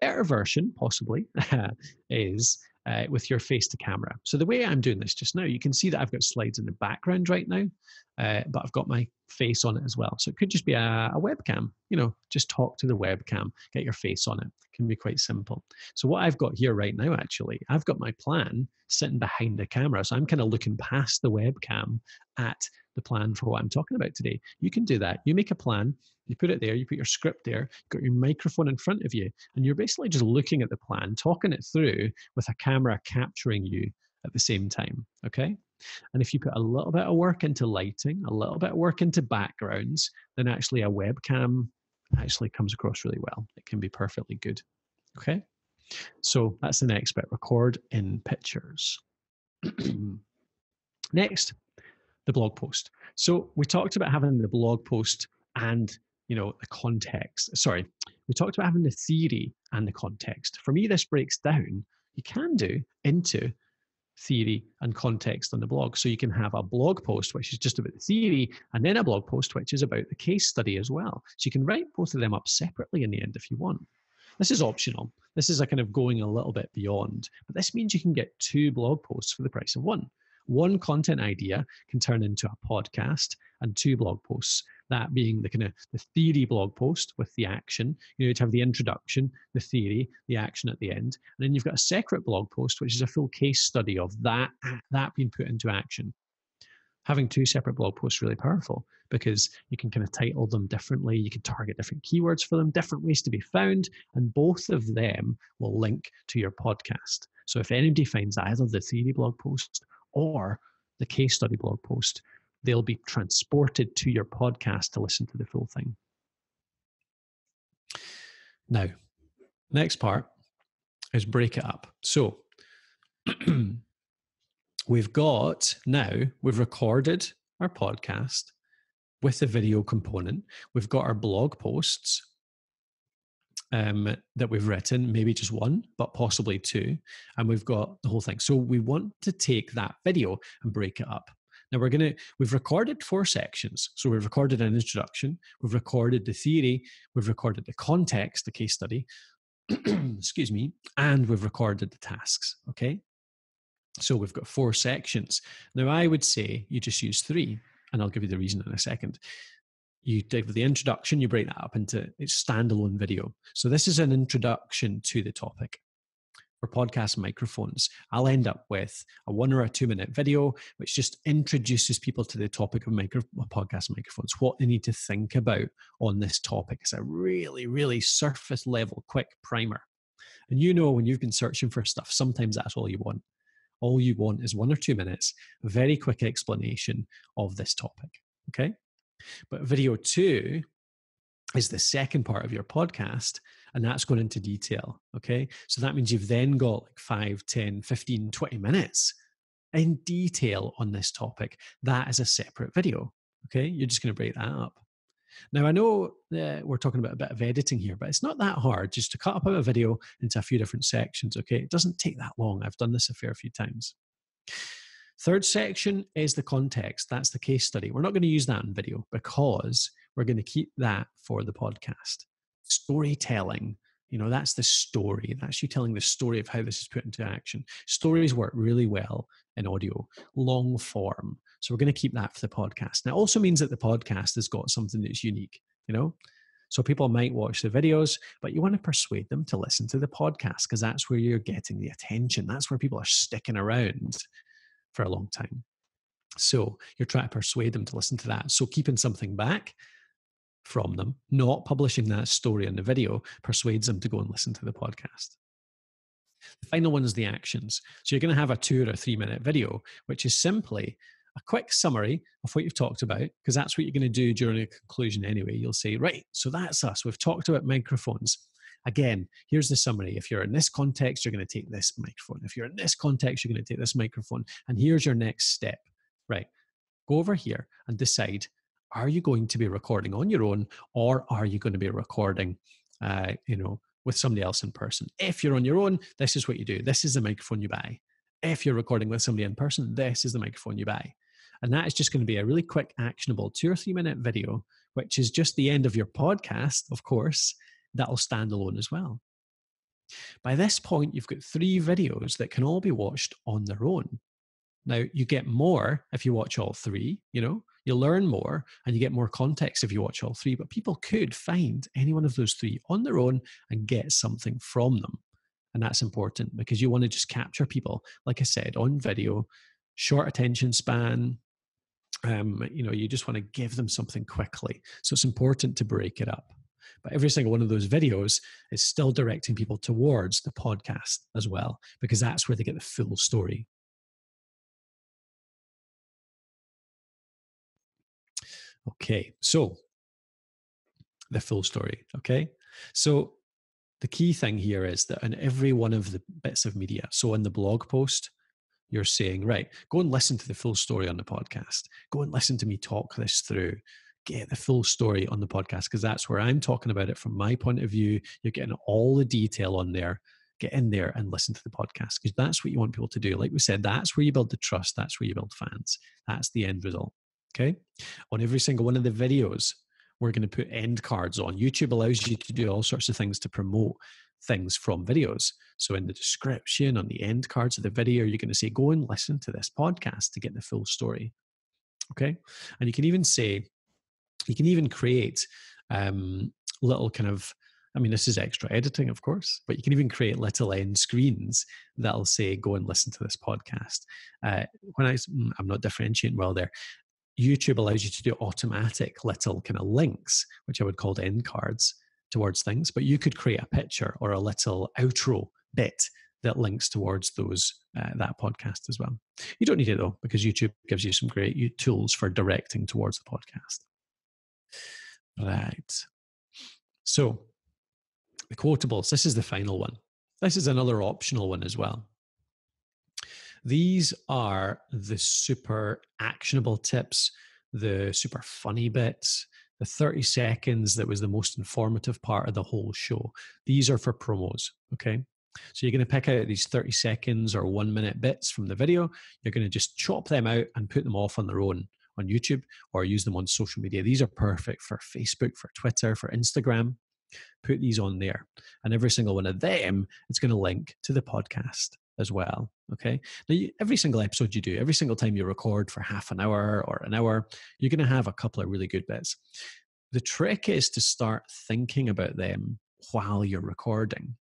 Better version, possibly, is with your face to camera. So the way I'm doing this just now, you can see that I've got slides in the background right now, but I've got my face on it as well. So it could just be a webcam, just talk to the webcam, get your face on it. It can be quite simple. So what I've got here right now, actually, I've got my plan sitting behind the camera. So I'm kind of looking past the webcam at the plan for what I'm talking about today. You can do that. You make a plan, you put it there, you put your script there, you've got your microphone in front of you, and you're basically just looking at the plan, talking it through with a camera capturing you at the same time, okay? And if you put a little bit of work into lighting, a little bit of work into backgrounds, then actually a webcam actually comes across really well. It can be perfectly good, okay? So that's the next bit, record in pictures. Next, the blog post. So we talked about having the blog post and the context. Sorry, we talked about having the theory and the context. For me, this breaks down, you can do into theory and context on the blog. So you can have a blog post, which is just about the theory, and then a blog post, which is about the case study as well. So you can write both of them up separately in the end if you want. This is optional. This is a kind of going a little bit beyond, but this means you can get 2 blog posts for the price of 1. One content idea can turn into a podcast and 2 blog posts. That being the theory blog post with the action. You'd have the introduction, the theory, the action at the end. And then you've got a separate blog post, which is a full case study of that being put into action. Having 2 separate blog posts is really powerful because you can kind of title them differently. You can target different keywords for them, different ways to be found, and both of them will link to your podcast. So if anybody finds either the theory blog post or the case study blog post, they'll be transported to your podcast to listen to the full thing. Now, next part is break it up. So we've recorded our podcast with the video component. We've got our blog posts that we've written, maybe just 1, but possibly 2, and we've got the whole thing. So we want to take that video and break it up. Now we've recorded 4 sections. So we've recorded an introduction, we've recorded the theory, we've recorded the context, the case study, excuse me, and we've recorded the tasks, okay? So we've got 4 sections. Now I would say you just use 3, and I'll give you the reason in a second. You take the introduction, you break that up into its standalone video. So this is an introduction to the topic. For podcast microphones, I'll end up with a 1 or a 2 minute video, which just introduces people to the topic of podcast microphones, what they need to think about on this topic. It's a really, really surface level, quick primer. And when you've been searching for stuff, sometimes that's all you want. All you want is 1 or 2 minutes, a very quick explanation of this topic, okay? But video 2 is the second part of your podcast, and that's going into detail, okay? So that means you've then got like 5, 10, 15, 20 minutes in detail on this topic. That is a separate video, okay? You're just going to break that up. Now, I know we're talking about a bit of editing here, but it's not that hard just to cut up a video into a few different sections, okay? It doesn't take that long. I've done this a fair few times. Third section is the context. That's the case study. We're not going to use that in video because we're going to keep that for the podcast. Storytelling, that's the story. That's you telling the story of how this is put into action. Stories work really well in audio, long form. So we're going to keep that for the podcast. Now, it also means that the podcast has got something that's unique, So people might watch the videos, but you want to persuade them to listen to the podcast because that's where you're getting the attention. That's where people are sticking around for a long time. So you're trying to persuade them to listen to that. So keeping something back from them, not publishing that story on the video, persuades them to go and listen to the podcast. The final one is the actions. So you're going to have a 2 or 3 minute video, which is simply a quick summary of what you've talked about, because that's what you're going to do during a conclusion anyway. You'll say, right, so that's us. We've talked about microphones. Again, here's the summary. If you're in this context, you're going to take this microphone. If you're in this context, you're going to take this microphone. And here's your next step. Right. Go over here and decide, are you going to be recording on your own, or are you going to be recording, with somebody else in person? If you're on your own, this is what you do. This is the microphone you buy. If you're recording with somebody in person, this is the microphone you buy. And that is just going to be a really quick, actionable 2 or 3 minute video, which is just the end of your podcast, of course, that'll stand alone as well. By this point, you've got 3 videos that can all be watched on their own. Now, you get more if you watch all 3, you learn more and you get more context if you watch all 3, but people could find any one of those 3 on their own and get something from them. And that's important because you want to just capture people, like I said, on video, short attention span. You just want to give them something quickly. So it's important to break it up. But every single one of those videos is still directing people towards the podcast as well, because that's where they get the full story. Okay, so the full story, okay? So the key thing here is that in every one of the bits of media, so in the blog post, you're saying, right, go and listen to the full story on the podcast. Go and listen to me talk this through. Get the full story on the podcast, because that's where I'm talking about it from my point of view. You're getting all the detail on there. Get in there and listen to the podcast, because that's what you want people to do. Like we said, that's where you build the trust. That's where you build fans. That's the end result. Okay. On every single one of the videos, we're going to put end cards on. YouTube allows you to do all sorts of things to promote things from videos. So in the description, on the end cards of the video, you're going to say, go and listen to this podcast to get the full story. Okay. And you can even create little kind of, this is extra editing, of course, but you can even create little end screens that'll say, go and listen to this podcast. I'm not differentiating well there. YouTube allows you to do automatic little kind of links, which I would call end cards towards things, but you could create a picture or a little outro bit that links towards that podcast as well. You don't need it though, because YouTube gives you some great tools for directing towards the podcast. Right. So the quotables, this is the final one. This is another optional one as well. These are the super actionable tips, the super funny bits, the 30 seconds that was the most informative part of the whole show. These are for promos, okay? So you're going to pick out these 30 seconds or 1 minute bits from the video. You're going to just chop them out and put them off on their own on YouTube, or use them on social media. These are perfect for Facebook, for Twitter, for Instagram. Put these on there. And every single one of them, it's going to link to the podcast as well. Okay. Now, every single episode you do, every single time you record for half an hour or an hour, you're going to have a couple of really good bits. The trick is to start thinking about them while you're recording.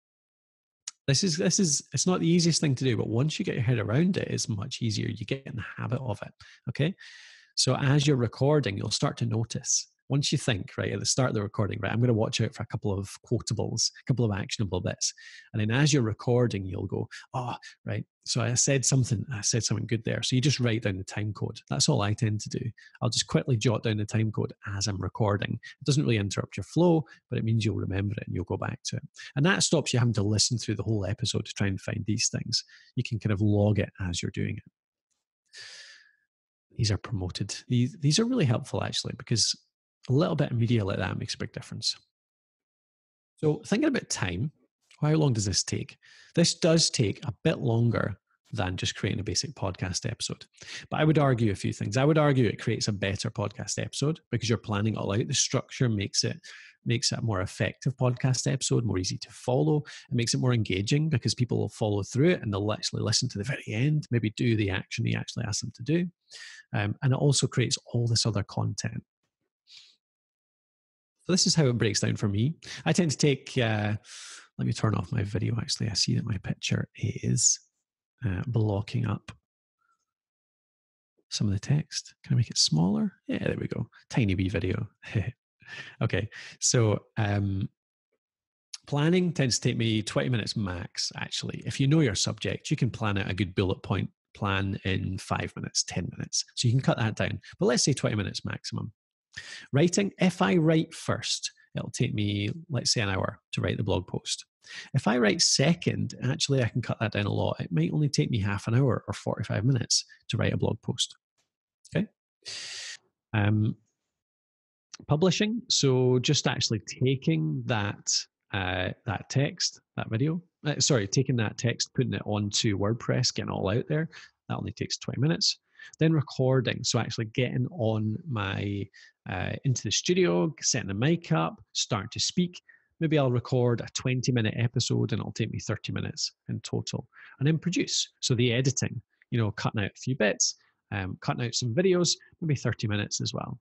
It's not the easiest thing to do, but once you get your head around it, it's much easier. You get in the habit of it. Okay. So as you're recording, you'll start to notice. Once you think, right, at the start of the recording, right, I'm going to watch out for a couple of quotables, a couple of actionable bits. And then as you're recording, you'll go, oh, right, so I said something good there. So you just write down the time code. That's all I tend to do. I'll just quickly jot down the time code as I'm recording. It doesn't really interrupt your flow, but it means you'll remember it and you'll go back to it. And that stops you having to listen through the whole episode to try and find these things. You can kind of log it as you're doing it. These are promoted. These are really helpful, actually, because a little bit of media like that makes a big difference. So thinking about time, how long does this take? This does take a bit longer than just creating a basic podcast episode. But I would argue a few things. I would argue it creates a better podcast episode because you're planning it all out. The structure makes it a more effective podcast episode, more easy to follow. It makes it more engaging because people will follow through it and they'll actually listen to the very end, maybe do the action you actually ask them to do. And it also creates all this other content. So this is how it breaks down for me. I tend to take, let me turn off my video actually. I see that my picture is blocking up some of the text. Can I make it smaller? Yeah, there we go. Tiny wee video. Okay, so planning tends to take me 20 minutes max, actually. If you know your subject, you can plan out a good bullet point plan in 5 minutes, 10 minutes. So you can cut that down. But let's say 20 minutes maximum. Writing, if I write first, it'll take me, let's say, an hour to write the blog post. If I write second, actually, I can cut that down a lot. It might only take me half an hour or 45 minutes to write a blog post. Okay. Publishing. So just actually taking that text, that video, taking that text, putting it onto WordPress, getting it all out there. That only takes 20 minutes. Then recording. So actually getting on my, into the studio, setting the mic up, starting to speak. Maybe I'll record a 20-minute episode and it'll take me 30 minutes in total. And then produce. So the editing, cutting out a few bits, cutting out some videos, maybe 30 minutes as well.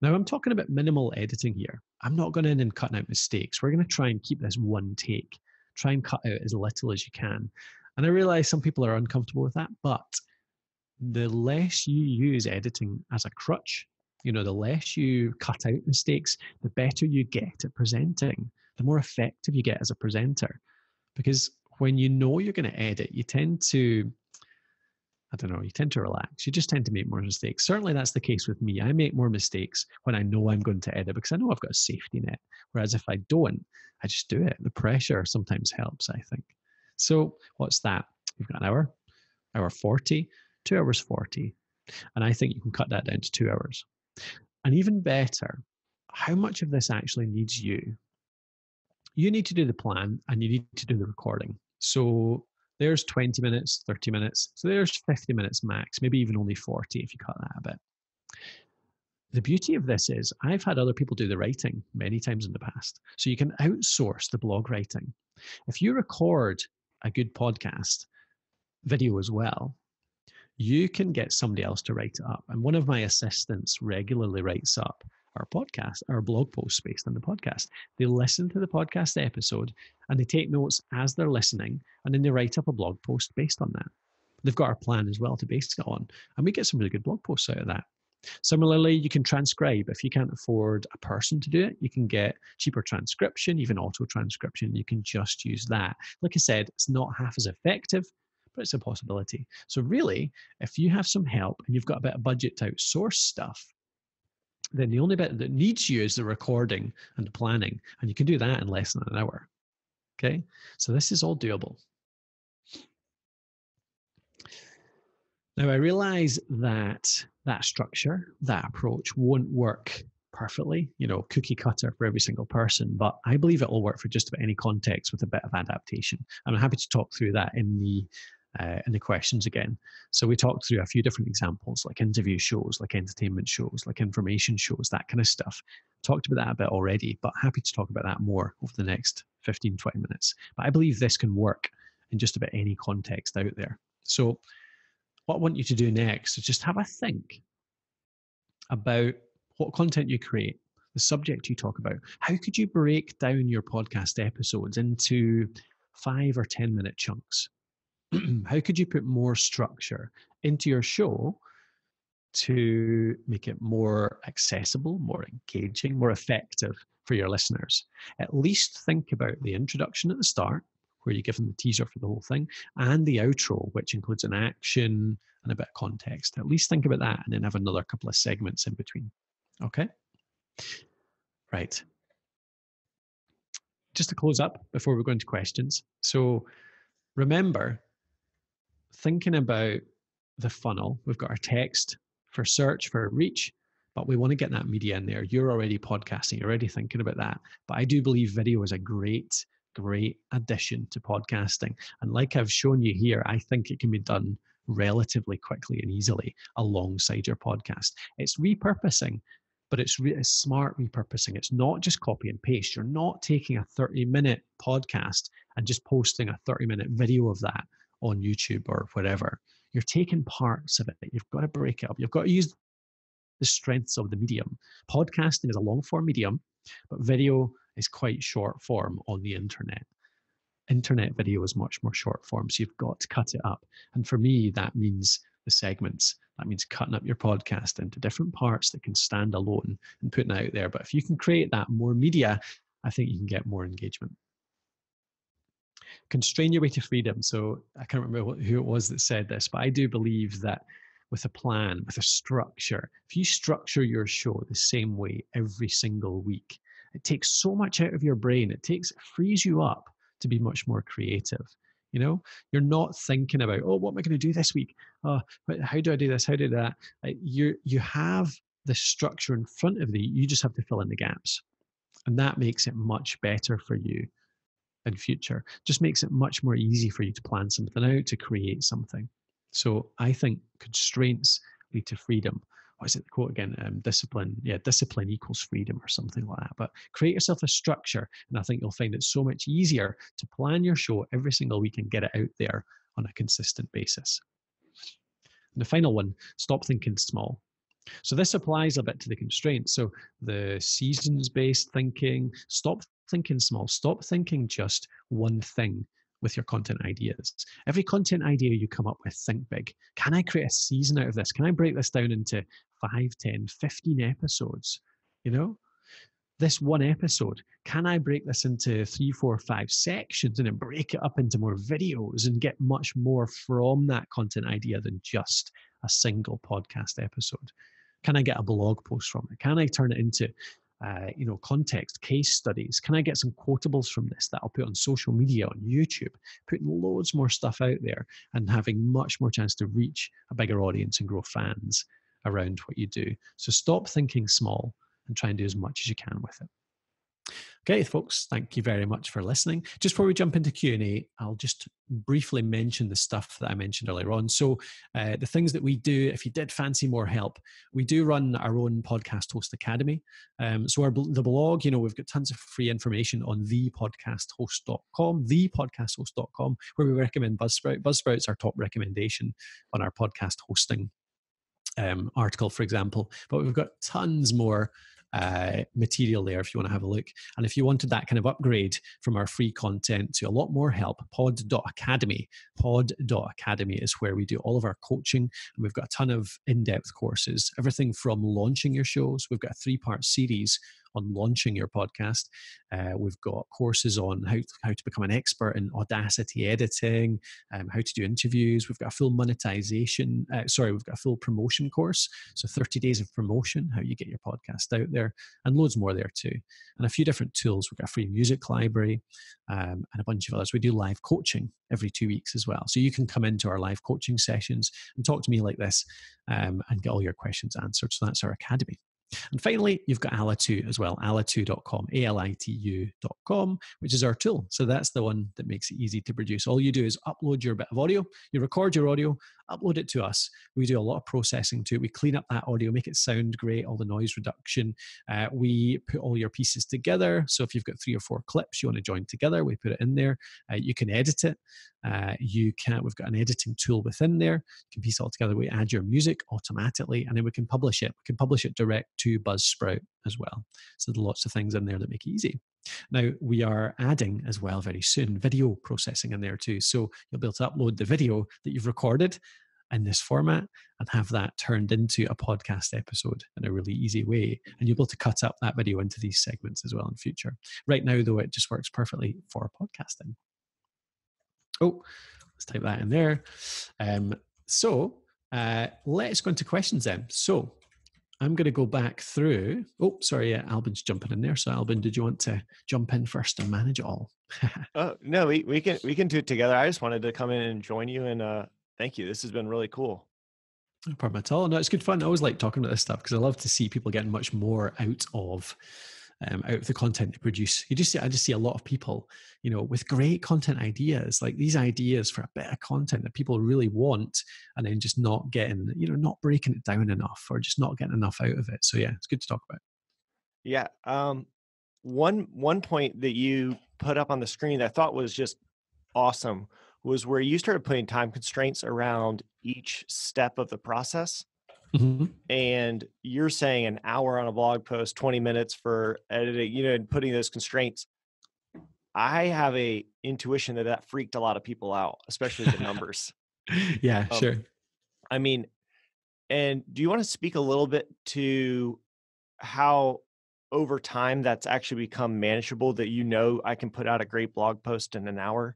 Now, I'm talking about minimal editing here. I'm not going in and cutting out mistakes. We're going to try and keep this one take. Try and cut out as little as you can. And I realize some people are uncomfortable with that, but the less you use editing as a crutch, the less you cut out mistakes, the better you get at presenting, the more effective you get as a presenter. Because when you know you're going to edit, you tend to relax. You just tend to make more mistakes. Certainly that's the case with me. I make more mistakes when I know I'm going to edit because I know I've got a safety net. Whereas if I don't, I just do it. The pressure sometimes helps, I think. So what's that? You've got an hour 40, 2 hours 40. And I think you can cut that down to 2 hours. And even better, how much of this actually needs you? You need to do the plan and you need to do the recording. So there's 20 minutes, 30 minutes. So there's 50 minutes max, maybe even only 40 if you cut that a bit. The beauty of this is I've had other people do the writing many times in the past. So you can outsource the blog writing. If you record a good podcast video as well, you can get somebody else to write it up. And one of my assistants regularly writes up our podcast, our blog posts based on the podcast. They listen to the podcast episode and they take notes as they're listening, and then they write up a blog post based on that. They've got our plan as well to base it on, and we get some really good blog posts out of that. Similarly, you can transcribe. If you can't afford a person to do it, you can get cheaper transcription, even auto transcription. You can just use that. Like I said, it's not half as effective, but it's a possibility. So really, if you have some help and you've got a bit of budget to outsource stuff, then the only bit that needs you is the recording and the planning, and you can do that in less than an hour. Okay, so this is all doable. Now, I realize that structure, that approach won't work perfectly, cookie cutter for every single person, but I believe it will work for just about any context with a bit of adaptation. I'm happy to talk through that in the questions again. So we talked through a few different examples, like interview shows, like entertainment shows, like information shows, that kind of stuff. Talked about that a bit already, but happy to talk about that more over the next 15, 20 minutes. But I believe this can work in just about any context out there. So what I want you to do next is just have a think about what content you create, the subject you talk about. How could you break down your podcast episodes into 5 or 10 minute chunks? How could you put more structure into your show to make it more accessible, more engaging, more effective for your listeners? At least think about the introduction at the start, where you give them the teaser for the whole thing, and the outro, which includes an action and a bit of context. At least think about that, and then have another couple of segments in between. Okay? Right. Just to close up before we go into questions. So remember, thinking about the funnel, we've got our text for search, for reach, but we want to get that media in there. You're already podcasting, you're already thinking about that. But I do believe video is a great addition to podcasting. And like I've shown you here, I think it can be done relatively quickly and easily alongside your podcast. It's repurposing, but it's smart repurposing. It's not just copy and paste. You're not taking a 30-minute podcast and just posting a 30-minute video of that on YouTube or whatever. You're taking parts of it. You've got to break it up. You've got to use the strengths of the medium. Podcasting is a long form medium, but video is quite short form on the internet. Internet video is much more short form, so you've got to cut it up. And for me, that means the segments. That means cutting up your podcast into different parts that can stand alone and putting it out there. But if you can create that more media, I think you can get more engagement. Constrain your way to freedom. So I can't remember who it was that said this, but I do believe that with a plan, with a structure, if you structure your show the same way every single week, it takes so much out of your brain. It frees you up to be much more creative. You're not thinking about, oh, what am I going to do this week? Oh, how do I do this? How do I do that? You have the structure in front of you. You just have to fill in the gaps. And that makes it much better for you in future. Just makes it much more easy for you to plan something out, to create something. So I think constraints lead to freedom. What is it, the quote again? Discipline. Yeah, discipline equals freedom or something like that. But create yourself a structure, and I think you'll find it so much easier to plan your show every single week and get it out there on a consistent basis. And the final one, stop thinking small. So this applies a bit to the constraints. So the seasons-based thinking, stop thinking small. Stop thinking just one thing with your content ideas. Every content idea you come up with, think big. Can I create a season out of this? Can I break this down into 5, 10, 15 episodes? This one episode, can I break this into 3, 4, 5 sections and then break it up into more videos and get much more from that content idea than just a single podcast episode? Can I get a blog post from it? Can I turn it into context, case studies? Can I get some quotables from this that I'll put on social media, on YouTube, putting loads more stuff out there and having much more chance to reach a bigger audience and grow fans around what you do. So stop thinking small and try and do as much as you can with it. Okay, folks, thank you very much for listening. Just before we jump into Q&A, I'll just briefly mention the stuff that I mentioned earlier on. So the things that we do, if you did fancy more help, we do run our own Podcast Host Academy. So the blog, we've got tons of free information on thepodcasthost.com, thepodcasthost.com, where we recommend Buzzsprout. Buzzsprout's our top recommendation on our podcast hosting article, for example. But we've got tons more material there if you want to have a look. And if you wanted that kind of upgrade from our free content to a lot more help, pod.academy is where we do all of our coaching, and we've got a ton of in-depth courses, everything from launching your shows. We've got a 3-part series on launching your podcast. We've got courses on how to become an expert in Audacity editing, how to do interviews. We've got a full monetization, we've got a full promotion course. So 30 days of promotion, how you get your podcast out there, and loads more there too. And a few different tools. We've got a free music library and a bunch of others. We do live coaching every 2 weeks as well. So you can come into our live coaching sessions and talk to me like this and get all your questions answered. So that's our academy. And finally, you've got Alitu as well, alitu.com, alitu.com, which is our tool. So that's the one that makes it easy to produce. All you do is upload your bit of audio, you record your audio, upload it to us. We do a lot of processing to it. We clean up that audio, make it sound great, all the noise reduction. We put all your pieces together. So if you've got 3 or 4 clips you want to join together, we put it in there. You can edit it. We've got an editing tool within there. You can piece it all together. We add your music automatically, and then we can publish it. We can publish it direct to Buzzsprout as well. So there's lots of things in there that make it easy. Now, we are adding as well very soon video processing in there too. So you'll be able to upload the video that you've recorded in this format and have that turned into a podcast episode in a really easy way. And you'll be able to cut up that video into these segments as well in future. Right now, though, it just works perfectly for podcasting. Oh, let's type that in there. Let's go into questions then. So I'm going to go back through. Oh, sorry, Albin's jumping in there. So Albin, did you want to jump in first and manage it all? Oh, no, we can do it together. I just wanted to come in and join you, and thank you. This has been really cool. No problem at all. No, it's good fun. I always like talking about this stuff because I love to see people getting much more out of the content they produce. I just see a lot of people, with great content ideas, like these ideas for a bit of content that people really want, and then just not getting, not breaking it down enough, or just not getting enough out of it. So yeah, it's good to talk about. Yeah. One point that you put up on the screen that I thought was just awesome was where you started putting time constraints around each step of the process. Mm-hmm. And you're saying an hour on a blog post, 20 minutes for editing, and putting those constraints. I have a intuition that freaked a lot of people out, especially the numbers. Yeah, sure. I mean, and do you want to speak a little bit to how over time that's actually become manageable, that I can put out a great blog post in an hour?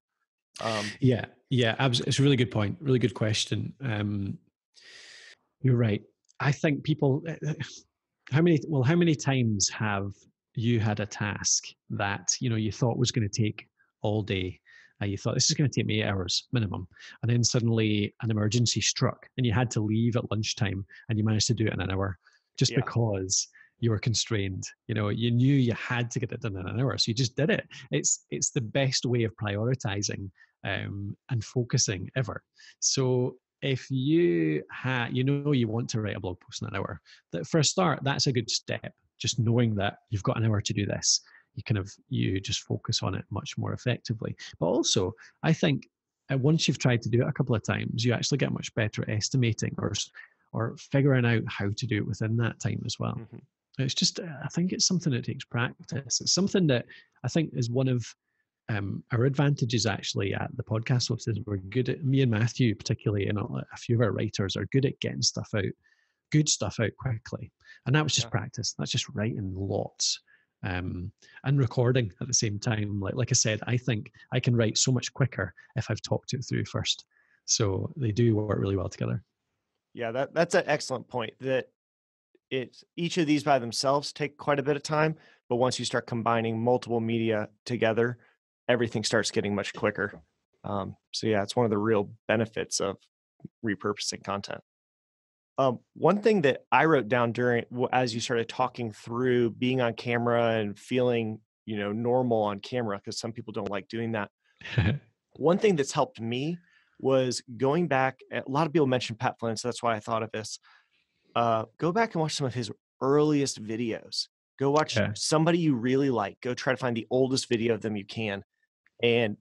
Yeah, absolutely. It's a really good point. Really good question. You're right. I think people, how many times have you had a task that, you thought was going to take all day. You thought this is going to take me 8 hours minimum. And then suddenly an emergency struck and you had to leave at lunchtime and you managed to do it in an hour just Yeah. because you were constrained. You knew you had to get it done in an hour. So you just did it. It's the best way of prioritizing and focusing ever. So if you you want to write a blog post in an hour, that for a start, that's a good step. Just knowing that you've got an hour to do this, you just focus on it much more effectively. But also, I think once you've tried to do it a couple of times, you actually get much better at estimating or figuring out how to do it within that time as well. Mm-hmm. It's just, I think it's something that takes practice. It's something that I think is one of our advantages actually at the podcast offices. We're good at, me and Matthew particularly, and a few of our writers are good at getting good stuff out quickly. And that was just practice. That's just writing lots and recording at the same time. Like I said, I think I can write so much quicker if I've talked it through first. So they do work really well together. Yeah, that's an excellent point. That each of these by themselves take quite a bit of time, but once you start combining multiple media together, everything starts getting much quicker. So yeah, it's one of the real benefits of repurposing content. One thing that I wrote down as you started talking through being on camera and feeling, normal on camera, because some people don't like doing that. One thing that's helped me was going back. A lot of people mention Pat Flynn, so that's why I thought of this. Go back and watch some of his earliest videos. Go watch somebody you really like. Go try to find the oldest video of them you can. And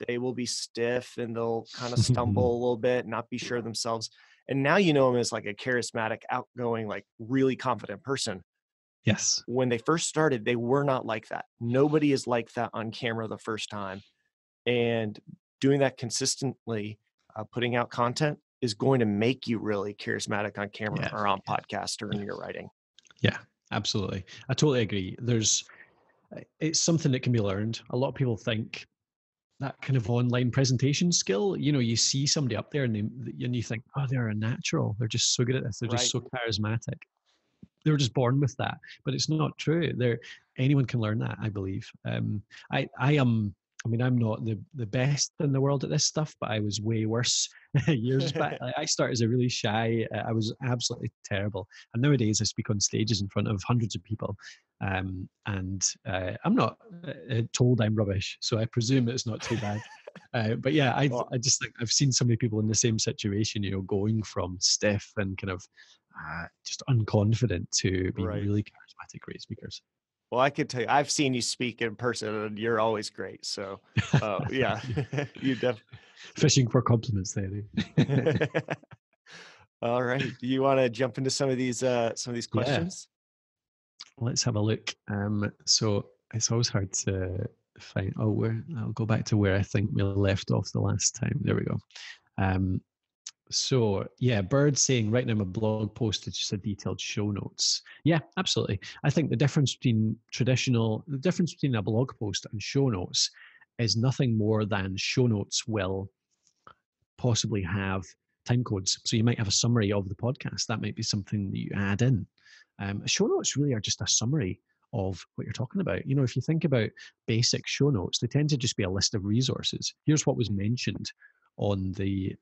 they will be stiff and they'll kind of stumble a little bit, not be sure of themselves. And now you know him as like a charismatic, outgoing, like really confident person. Yes. When they first started, they were not like that. Nobody is like that on camera the first time. And doing that consistently, putting out content is going to make you really charismatic on camera or on podcast or in your writing. Yeah, absolutely. I totally agree. It's something that can be learned. A lot of people think that kind of online presentation skill, you see somebody up there and you think, oh, they're a natural. They're just so good at this. They're just so charismatic. They were just born with that, but it's not true. Anyone can learn that, I believe. I'm not the best in the world at this stuff, but I was way worse years back. I started as a really shy. I was absolutely terrible. And nowadays I speak on stages in front of hundreds of people. And I'm not told I'm rubbish, so I presume it's not too bad. But yeah, I just think I've seen so many people in the same situation, going from stiff and kind of just unconfident to being really charismatic, great speakers. Well, I could tell you, I've seen you speak in person, and you're always great. So, yeah, you definitely fishing for compliments there. All right, do you want to jump into some of these questions? Yeah. Let's have a look. So it's always hard to find. I'll go back to where I think we left off the last time. There we go. So yeah, Bird saying right now my blog post is just a detailed show notes. Yeah, absolutely. I think the difference between a blog post and show notes is nothing more than show notes will possibly have time codes. So you might have a summary of the podcast. That might be something that you add in. Show notes really are just a summary of what you're talking about. If you think about basic show notes, they tend to just be a list of resources. Here's what was mentioned on the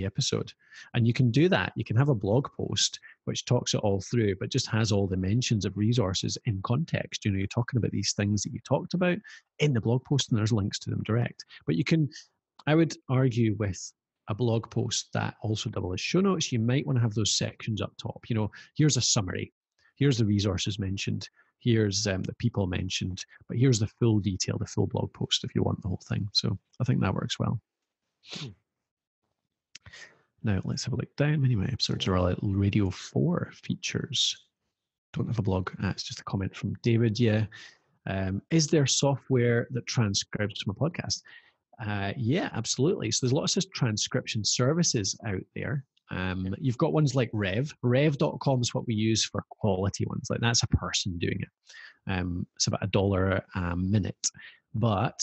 episode, and you can do that. You can have a blog post which talks it all through, but just has all the mentions of resources in context. You're talking about these things that you talked about in the blog post, and there's links to them direct. But I would argue with a blog post that also double as show notes, you might want to have those sections up top. Here's a summary. Here's the resources mentioned. Here's the people mentioned. But here's the full detail, the full blog post if you want the whole thing. So I think that works well. Now let's have a look down. Many of my episodes are like Radio 4 features. Don't have a blog. It's just a comment from David. Yeah. Is there software that transcribes from a podcast? Yeah, absolutely. So there's lots of transcription services out there. You've got ones like Rev.com is what we use for quality ones. Like that's a person doing it. It's about $1 a minute, but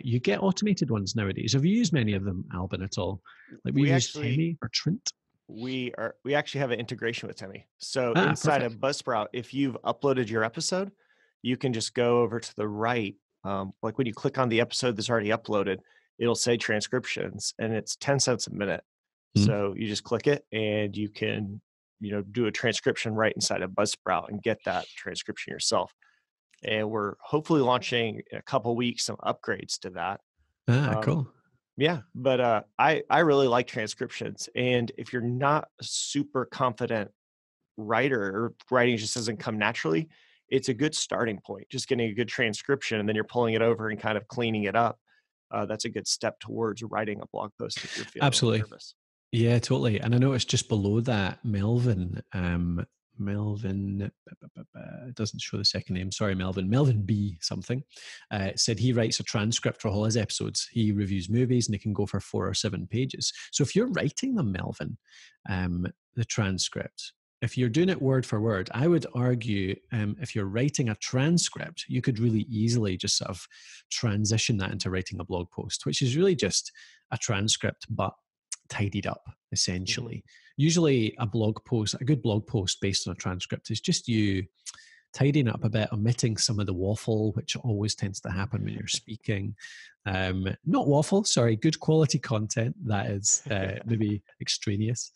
you get automated ones nowadays. Have you used many of them, Albin, at all? Like we use Temi or Trint? We actually have an integration with Temi. So inside of Buzzsprout, if you've uploaded your episode, you can just go over to the right. Like when you click on the episode that's already uploaded, it'll say transcriptions, and it's 10 cents a minute. Mm. So you just click it and you can, do a transcription right inside of Buzzsprout and get that transcription yourself. And we're hopefully launching in a couple weeks some upgrades to that. Um, Cool. yeah, but I really like transcriptions, and if you're not a super confident writer or writing just doesn't come naturally, it's a good starting point. Just getting a good transcription, and then you're pulling it over and kind of cleaning it up. That's a good step towards writing a blog post if you're feeling a little Absolutely. nervous. Yeah, totally. And I noticed just below that, Melvin, it doesn't show the second name. Sorry, Melvin B something, said he writes a transcript for all his episodes. He reviews movies and they can go for 4 or 7 pages. So if you're writing them, Melvin, the transcript, if you're doing it word for word, I would argue if you're writing a transcript, you could really easily just sort of transition that into writing a blog post, which is really just a transcript, but tidied up essentially. Mm-hmm. Usually a good blog post based on a transcript is just you tidying up a bit, omitting some of the waffle, which always tends to happen when you're speaking. Not waffle, sorry, good quality content that is maybe extraneous.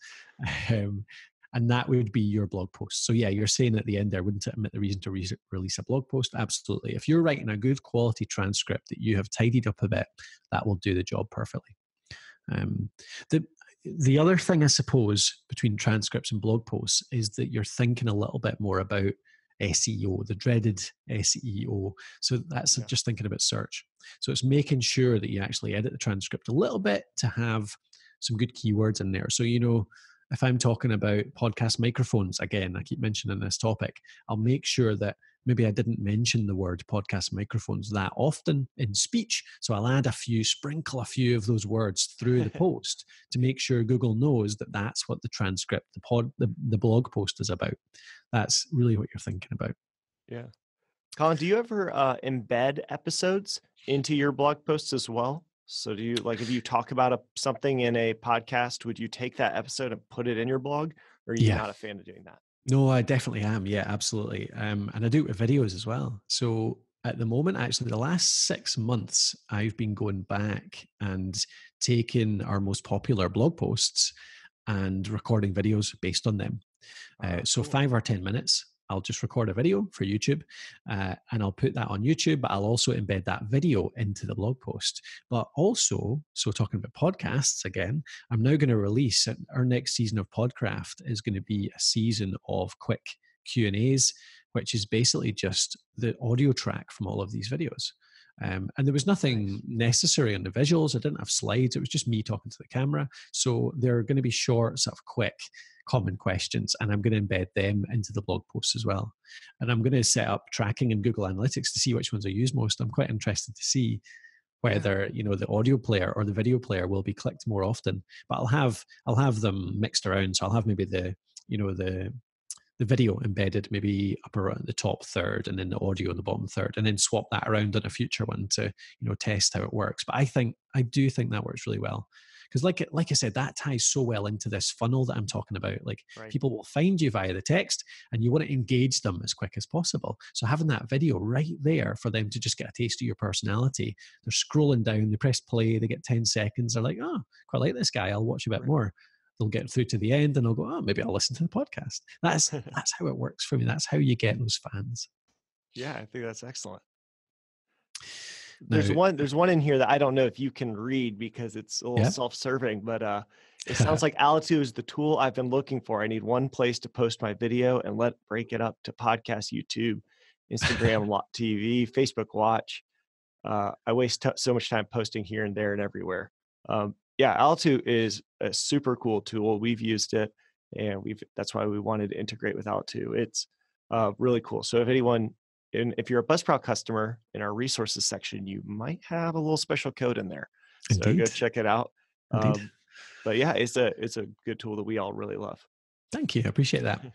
And that would be your blog post. So yeah, you're saying at the end there, wouldn't it admit the reason to release a blog post? Absolutely. If you're writing a good quality transcript that you have tidied up a bit, that will do the job perfectly. The other thing, I suppose, between transcripts and blog posts is that you're thinking a little bit more about SEO, the dreaded SEO. So that's just thinking about search. So it's making sure that you actually edit the transcript a little bit to have some good keywords in there. So, if I'm talking about podcast microphones, again, I keep mentioning this topic, I'll make sure that maybe I didn't mention the word podcast microphones that often in speech. So I'll sprinkle a few of those words through the post to make sure Google knows that that's what the transcript, the blog post is about. That's really what you're thinking about. Yeah. Colin, do you ever embed episodes into your blog posts as well? So do you, like, if you talk about something in a podcast, would you take that episode and put it in your blog, or are you Yeah. not a fan of doing that? No, I definitely am. Yeah, absolutely. And I do it with videos as well. So at the moment, actually, the last 6 months, I've been going back and taking our most popular blog posts and recording videos based on them. So Cool. 5 or 10 minutes, I'll just record a video for YouTube and I'll put that on YouTube, but I'll also embed that video into the blog post. But also, so talking about podcasts again, I'm now going to release our next season of Podcraft is going to be a season of quick Q&As, which is basically just the audio track from all of these videos. And there was nothing necessary on the visuals. I didn't have slides. It was just me talking to the camera. So they're going to be short, sort of quick, common questions, and I'm going to embed them into the blog posts as well. And I'm going to set up tracking in Google Analytics to see which ones I use most. I'm quite interested to see whether the audio player or the video player will be clicked more often. But I'll have them mixed around. So I'll have maybe the video embedded maybe up around the top third and then the audio in the bottom third, and then swap that around on a future one to test how it works. But I do think that works really well, because like I said, that ties so well into this funnel that I'm talking about. Like, people will find you via the text and you want to engage them as quick as possible. So having that video right there for them to just get a taste of your personality, they're scrolling down, they press play, they get 10 seconds, they're like, oh, quite like this guy, I'll watch a bit more. They'll get through to the end and they'll go, oh, maybe I'll listen to the podcast. That's how it works for me. That's how you get those fans. Yeah, I think that's excellent. Now, there's one in here that I don't know if you can read because it's a little self-serving, but it sounds like Alitu is the tool I've been looking for. I need one place to post my video and break it up to podcast, YouTube, Instagram TV, Facebook Watch. I waste so much time posting here and there and everywhere. Alitu is a super cool tool. We've used it, and that's why we wanted to integrate with Alitu. It's really cool. So if you're a Buzzsprout customer, in our resources section, you might have a little special code in there. So go check it out. But yeah, it's a good tool that we all really love. Thank you. I appreciate that.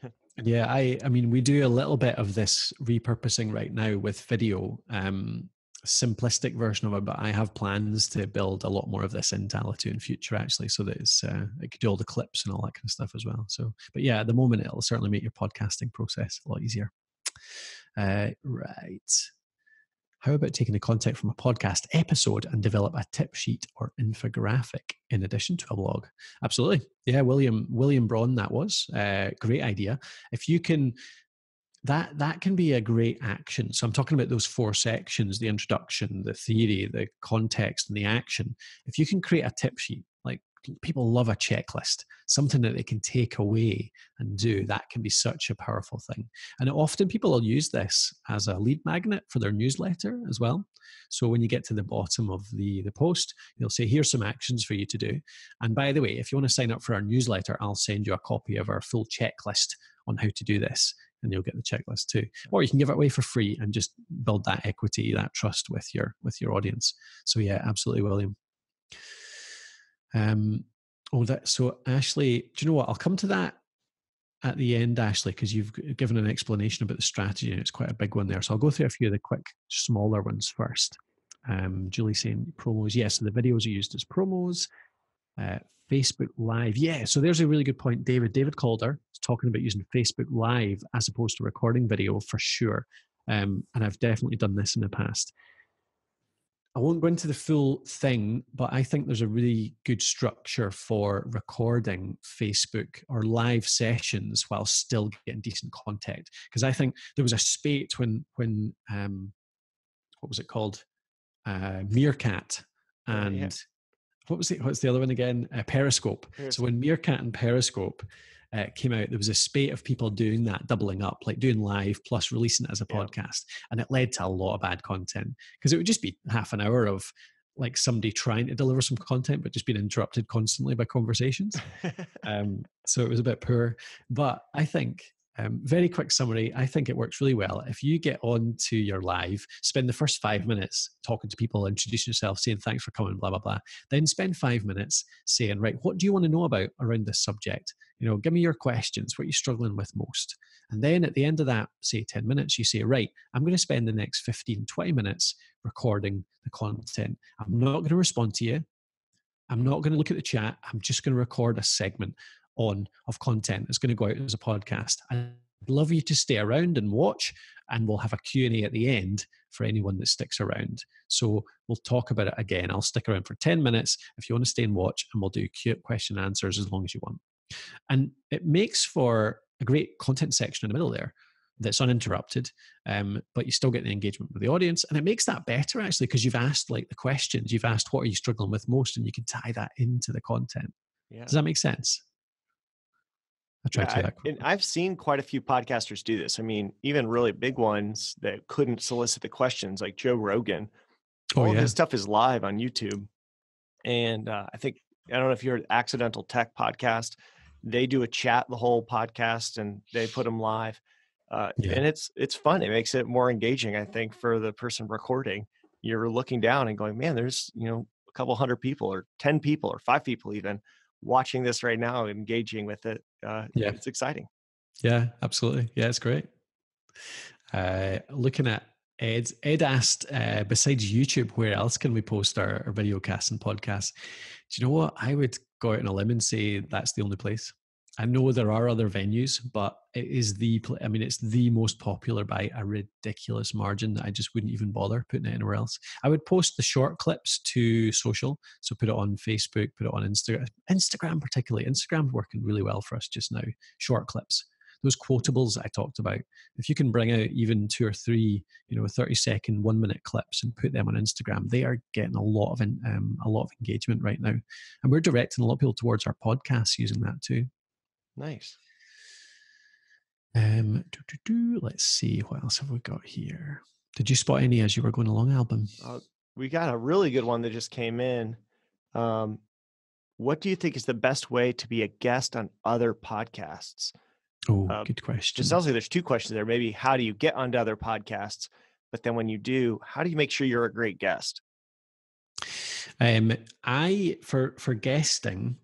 Yeah, I mean, we do a little bit of this repurposing right now with video, simplistic version of it, but I have plans to build a lot more of this into Alitu in future, actually, so that it could do all the clips and all that kind of stuff as well. So, but yeah, at the moment, it'll certainly make your podcasting process a lot easier. Right. How about taking the content from a podcast episode and develop a tip sheet or infographic in addition to a blog? Absolutely. Yeah, William Braun, that was great idea. If you can, that can be a great action. So I'm talking about those 4 sections: the introduction, the theory, the context, and the action. If you can create a tip sheet, like people love a checklist, something that they can take away and do, that can be such a powerful thing. And often people will use this as a lead magnet for their newsletter as well. So when you get to the bottom of the post, they'll say, here's some actions for you to do. And by the way, if you want to sign up for our newsletter, I'll send you a copy of our full checklist on how to do this, and you'll get the checklist too. Or you can give it away for free and just build that equity, that trust with your audience. So yeah, absolutely, William. So Ashley, do you know what? I'll come to that at the end, Ashley, because you've given an explanation about the strategy, and it's quite a big one there. So I'll go through a few of the quick, smaller ones first. Julie saying promos. Yes, so the videos are used as promos. Facebook Live. Yeah, so there's a really good point, David. David Calder is talking about using Facebook Live as opposed to recording video for sure. And I've definitely done this in the past. I won't go into the full thing, but I think there's a really good structure for recording Facebook or live sessions while still getting decent content. Because I think there was a spate when what was it called? Meerkat and what's the other one again? Periscope. So when Meerkat and Periscope came out, there was a spate of people doing that, doubling up, like doing live plus releasing it as a podcast. And it led to a lot of bad content because it would just be half an hour of like somebody trying to deliver some content, but just being interrupted constantly by conversations. So it was a bit poor. But I think, very quick summary, I think it works really well. If you get on to your live, spend the first 5 minutes talking to people, introducing yourself, saying thanks for coming, blah, blah, blah. Then spend 5 minutes saying, right, what do you want to know about around this subject? You know, give me your questions, what you're struggling with most. And then at the end of that, say 10 minutes, you say, right, I'm going to spend the next 15, 20 minutes recording the content. I'm not going to respond to you. I'm not going to look at the chat. I'm just going to record a segment of content that's going to go out as a podcast. I'd love you to stay around and watch, and we'll have a Q&A at the end for anyone that sticks around. So we'll talk about it again. I'll stick around for 10 minutes if you want to stay and watch, and we'll do question and answers as long as you want. And it makes for a great content section in the middle there that's uninterrupted, but you still get the engagement with the audience. And it makes that better, actually, because you've asked like the questions. You've asked, what are you struggling with most? And you can tie that into the content. Yeah. Does that make sense? I tried to do that quickly. And I've seen quite a few podcasters do this. I mean, even really big ones that couldn't solicit the questions, like Joe Rogan. All of his stuff is live on YouTube. And I don't know if you heard Accidental Tech podcast. They do a chat the whole podcast and they put them live. And it's fun. It makes it more engaging, I think, for the person recording. You're looking down and going, man, there's, a couple hundred people or 10 people or 5 people even watching this right now, engaging with it. It's exciting. Yeah, absolutely. Yeah, it's great. Looking at Ed asked, besides YouTube, where else can we post our video casts and podcasts? Do you know what? I would go out on a limb and say that's the only place. I know there are other venues, but it is it's the most popular by a ridiculous margin that I just wouldn't even bother putting it anywhere else. I would post the short clips to social. So put it on Facebook, put it on Instagram particularly. Instagram's working really well for us just now. Short clips. Those quotables that I talked about, if you can bring out even 2 or 3, 30-second, 1-minute clips and put them on Instagram, they are getting a lot of engagement right now. And we're directing a lot of people towards our podcasts using that too. Nice. Let's see, what else have we got here? Did you spot any as you were going along, Album? We got a really good one that just came in. What do you think is the best way to be a guest on other podcasts? Oh, good question. It sounds like there's 2 questions there. Maybe how do you get onto other podcasts? But then when you do, how do you make sure you're a great guest? For guesting,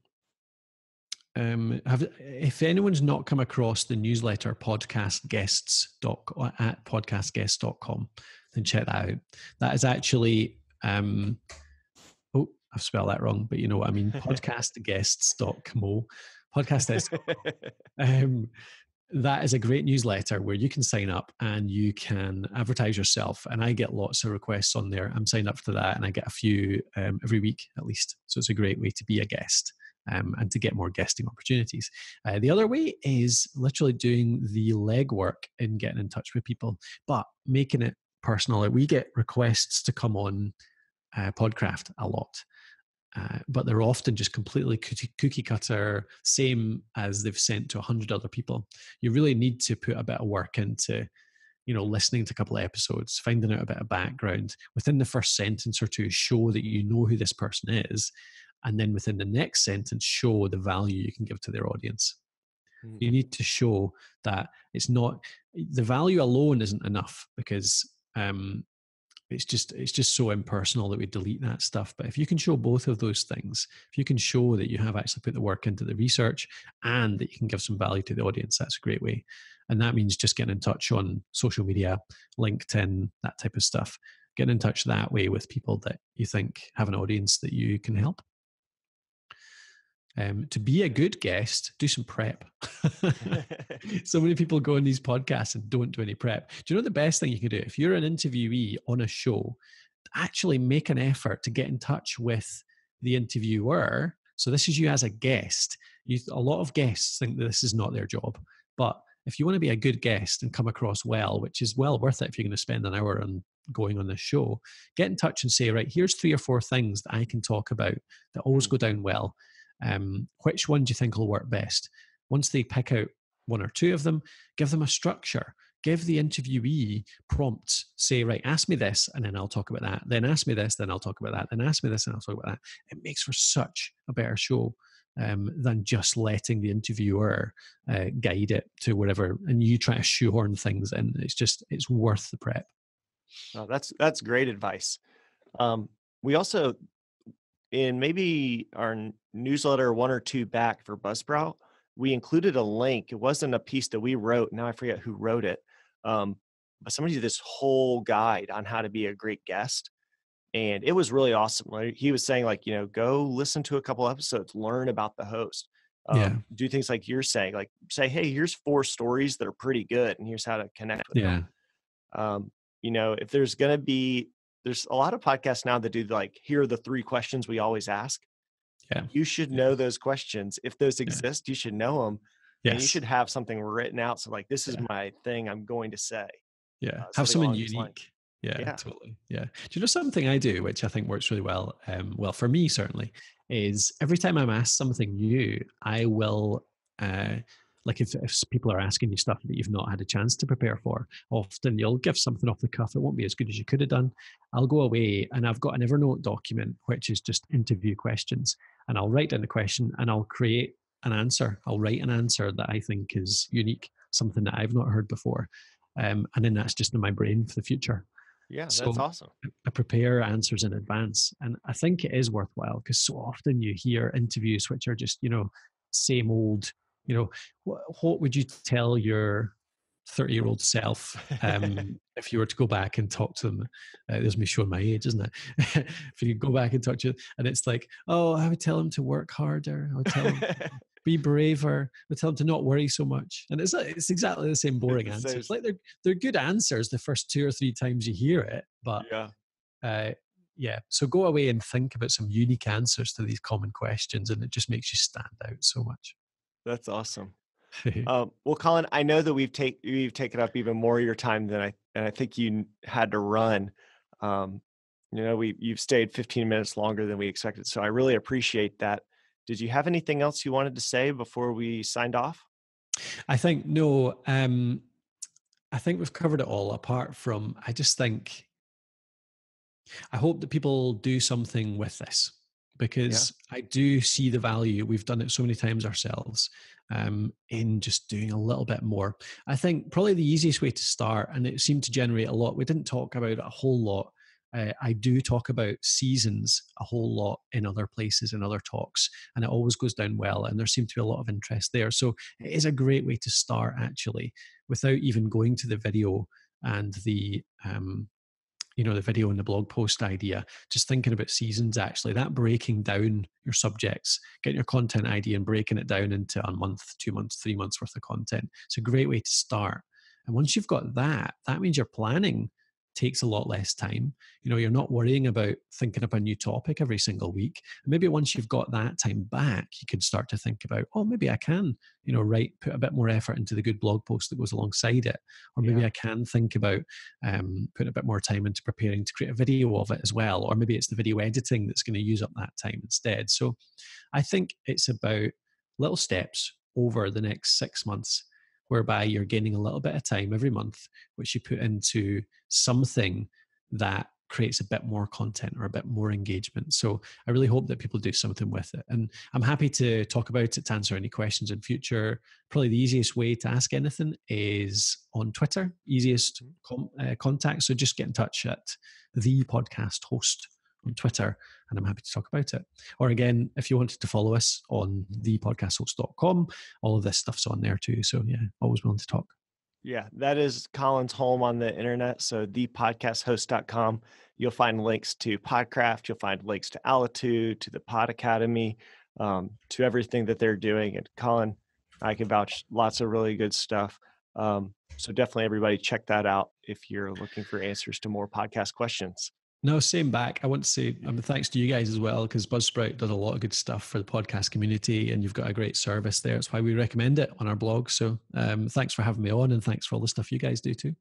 if anyone's not come across the newsletter at podcastguests.com, then check that out. That is actually I've spelled that wrong, but you know what I mean. Podcastguests.com. that is a great newsletter where you can sign up and you can advertise yourself. And I get lots of requests on there. I'm signed up to that, and I get a few every week at least. So it's a great way to be a guest and to get more guesting opportunities. The other way is literally doing the legwork in getting in touch with people, but making it personal. We get requests to come on Podcraft a lot. But they're often just completely cookie cutter, same as they've sent to 100 other people. You really need to put a bit of work into, listening to a couple of episodes, finding out a bit of background. Within the first sentence or two, show that you know who this person is. And then within the next sentence, show the value you can give to their audience. Mm-hmm. You need to show that it's not, the value alone isn't enough, because it's just so impersonal that we delete that stuff. But if you can show both of those things, if you can show that you have actually put the work into the research and that you can give some value to the audience, that's a great way. And that means just getting in touch on social media, LinkedIn, that type of stuff. Getting in touch that way with people that you think have an audience that you can help. To be a good guest, do some prep. So many people go on these podcasts and don't do any prep. Do you know the best thing you can do? If you're an interviewee on a show, actually make an effort to get in touch with the interviewer. So this is you as a guest. A lot of guests think that this is not their job. But if you want to be a good guest and come across well, which is well worth it if you're going to spend an hour on going on this show, get in touch and say, right, here's 3 or 4 things that I can talk about that always go down well. Which one do you think will work best? Once they pick out 1 or 2 of them, give them a structure. Give the interviewee prompts. Say, right, ask me this, and then I'll talk about that. Then ask me this, then I'll talk about that. Then ask me this, and I'll talk about that. It makes for such a better show than just letting the interviewer guide it to wherever, and you try to shoehorn things in. It's worth the prep. Oh, that's great advice. We also, in maybe our newsletter 1 or 2 back for Buzzsprout, we included a link. It wasn't a piece that we wrote. Now I forget who wrote it. But somebody did this whole guide on how to be a great guest. And it was really awesome. Like, he was saying, like, go listen to a couple episodes, learn about the host. Do things like you're saying, like say, hey, here's 4 stories that are pretty good, and here's how to connect with them. If there's going to be, there's a lot of podcasts now that do like, here are the 3 questions we always ask. You should know those questions. If those exist, you should know them. And you should have something written out. So like, this is my thing I'm going to say. Have something unique. Totally. Do you know something I do, which I think works really well? Well, for me, certainly, is every time I'm asked something new, I will, like if people are asking you stuff that you've not had a chance to prepare for, often you'll give something off the cuff. It won't be as good as you could have done. I'll go away and I've got an Evernote document, which is just interview questions. And I'll write down the question and I'll create an answer. I'll write an answer that I think is unique, something that I've not heard before. And then that's just in my brain for the future. That's awesome. I prepare answers in advance. And I think it is worthwhile, because so often you hear interviews which are just, same old, what would you tell your 30-year-old self if you were to go back and talk to them? There's me showing my age, isn't it? If you go back and talk to them, and it's like, oh, I would tell them to work harder. I would tell them be braver. I would tell them to not worry so much. And it's exactly the same boring answers. Like they're good answers the first 2 or 3 times you hear it, but so go away and think about some unique answers to these common questions, and it just makes you stand out so much. That's awesome. Well, Colin, I know that we've taken up even more of your time than I think you had to run. You've stayed 15 minutes longer than we expected, so I really appreciate that. Did you have anything else you wanted to say before we signed off? I think no. I think we've covered it all. Apart from, I hope that people do something with this, because I do see the value. We've done it so many times ourselves, in just doing a little bit more. I think probably the easiest way to start, and it seemed to generate a lot. We didn't talk about it a whole lot. I do talk about seasons a whole lot in other places, in other talks, and it always goes down well, and there seemed to be a lot of interest there. So it is a great way to start, actually, without even going to the video and the the video and the blog post idea, just thinking about seasons, actually, that breaking down your subjects, getting your content idea and breaking it down into a month, 2 months, 3 months worth of content. It's a great way to start. And once you've got that, that means your planning takes a lot less time. You're not worrying about thinking up a new topic every single week. And maybe once you've got that time back, you can start to think about, oh, maybe I can, put a bit more effort into the good blog post that goes alongside it. Or maybe I can think about putting a bit more time into preparing to create a video of it as well. Or maybe it's the video editing that's going to use up that time instead. So I think it's about little steps over the next 6 months, whereby you're gaining a little bit of time every month, which you put into something that creates a bit more content or a bit more engagement. So I really hope that people do something with it. And I'm happy to talk about it, to answer any questions in future. Probably the easiest way to ask anything is on Twitter, easiest contact. So just get in touch at the podcast host on Twitter, and I'm happy to talk about it. Or again, if you wanted to follow us on thepodcasthost.com, all of this stuff's on there too. So yeah, always willing to talk. Yeah, that is Colin's home on the internet. So thepodcasthost.com, you'll find links to Podcraft, you'll find links to Altitude, to the Pod Academy, to everything that they're doing. And Colin, I can vouch, lots of really good stuff. So definitely everybody check that out if you're looking for answers to more podcast questions. No, same back. I want to say thanks to you guys as well, because Buzzsprout does a lot of good stuff for the podcast community, and you've got a great service there. That's why we recommend it on our blog. So thanks for having me on, and thanks for all the stuff you guys do too.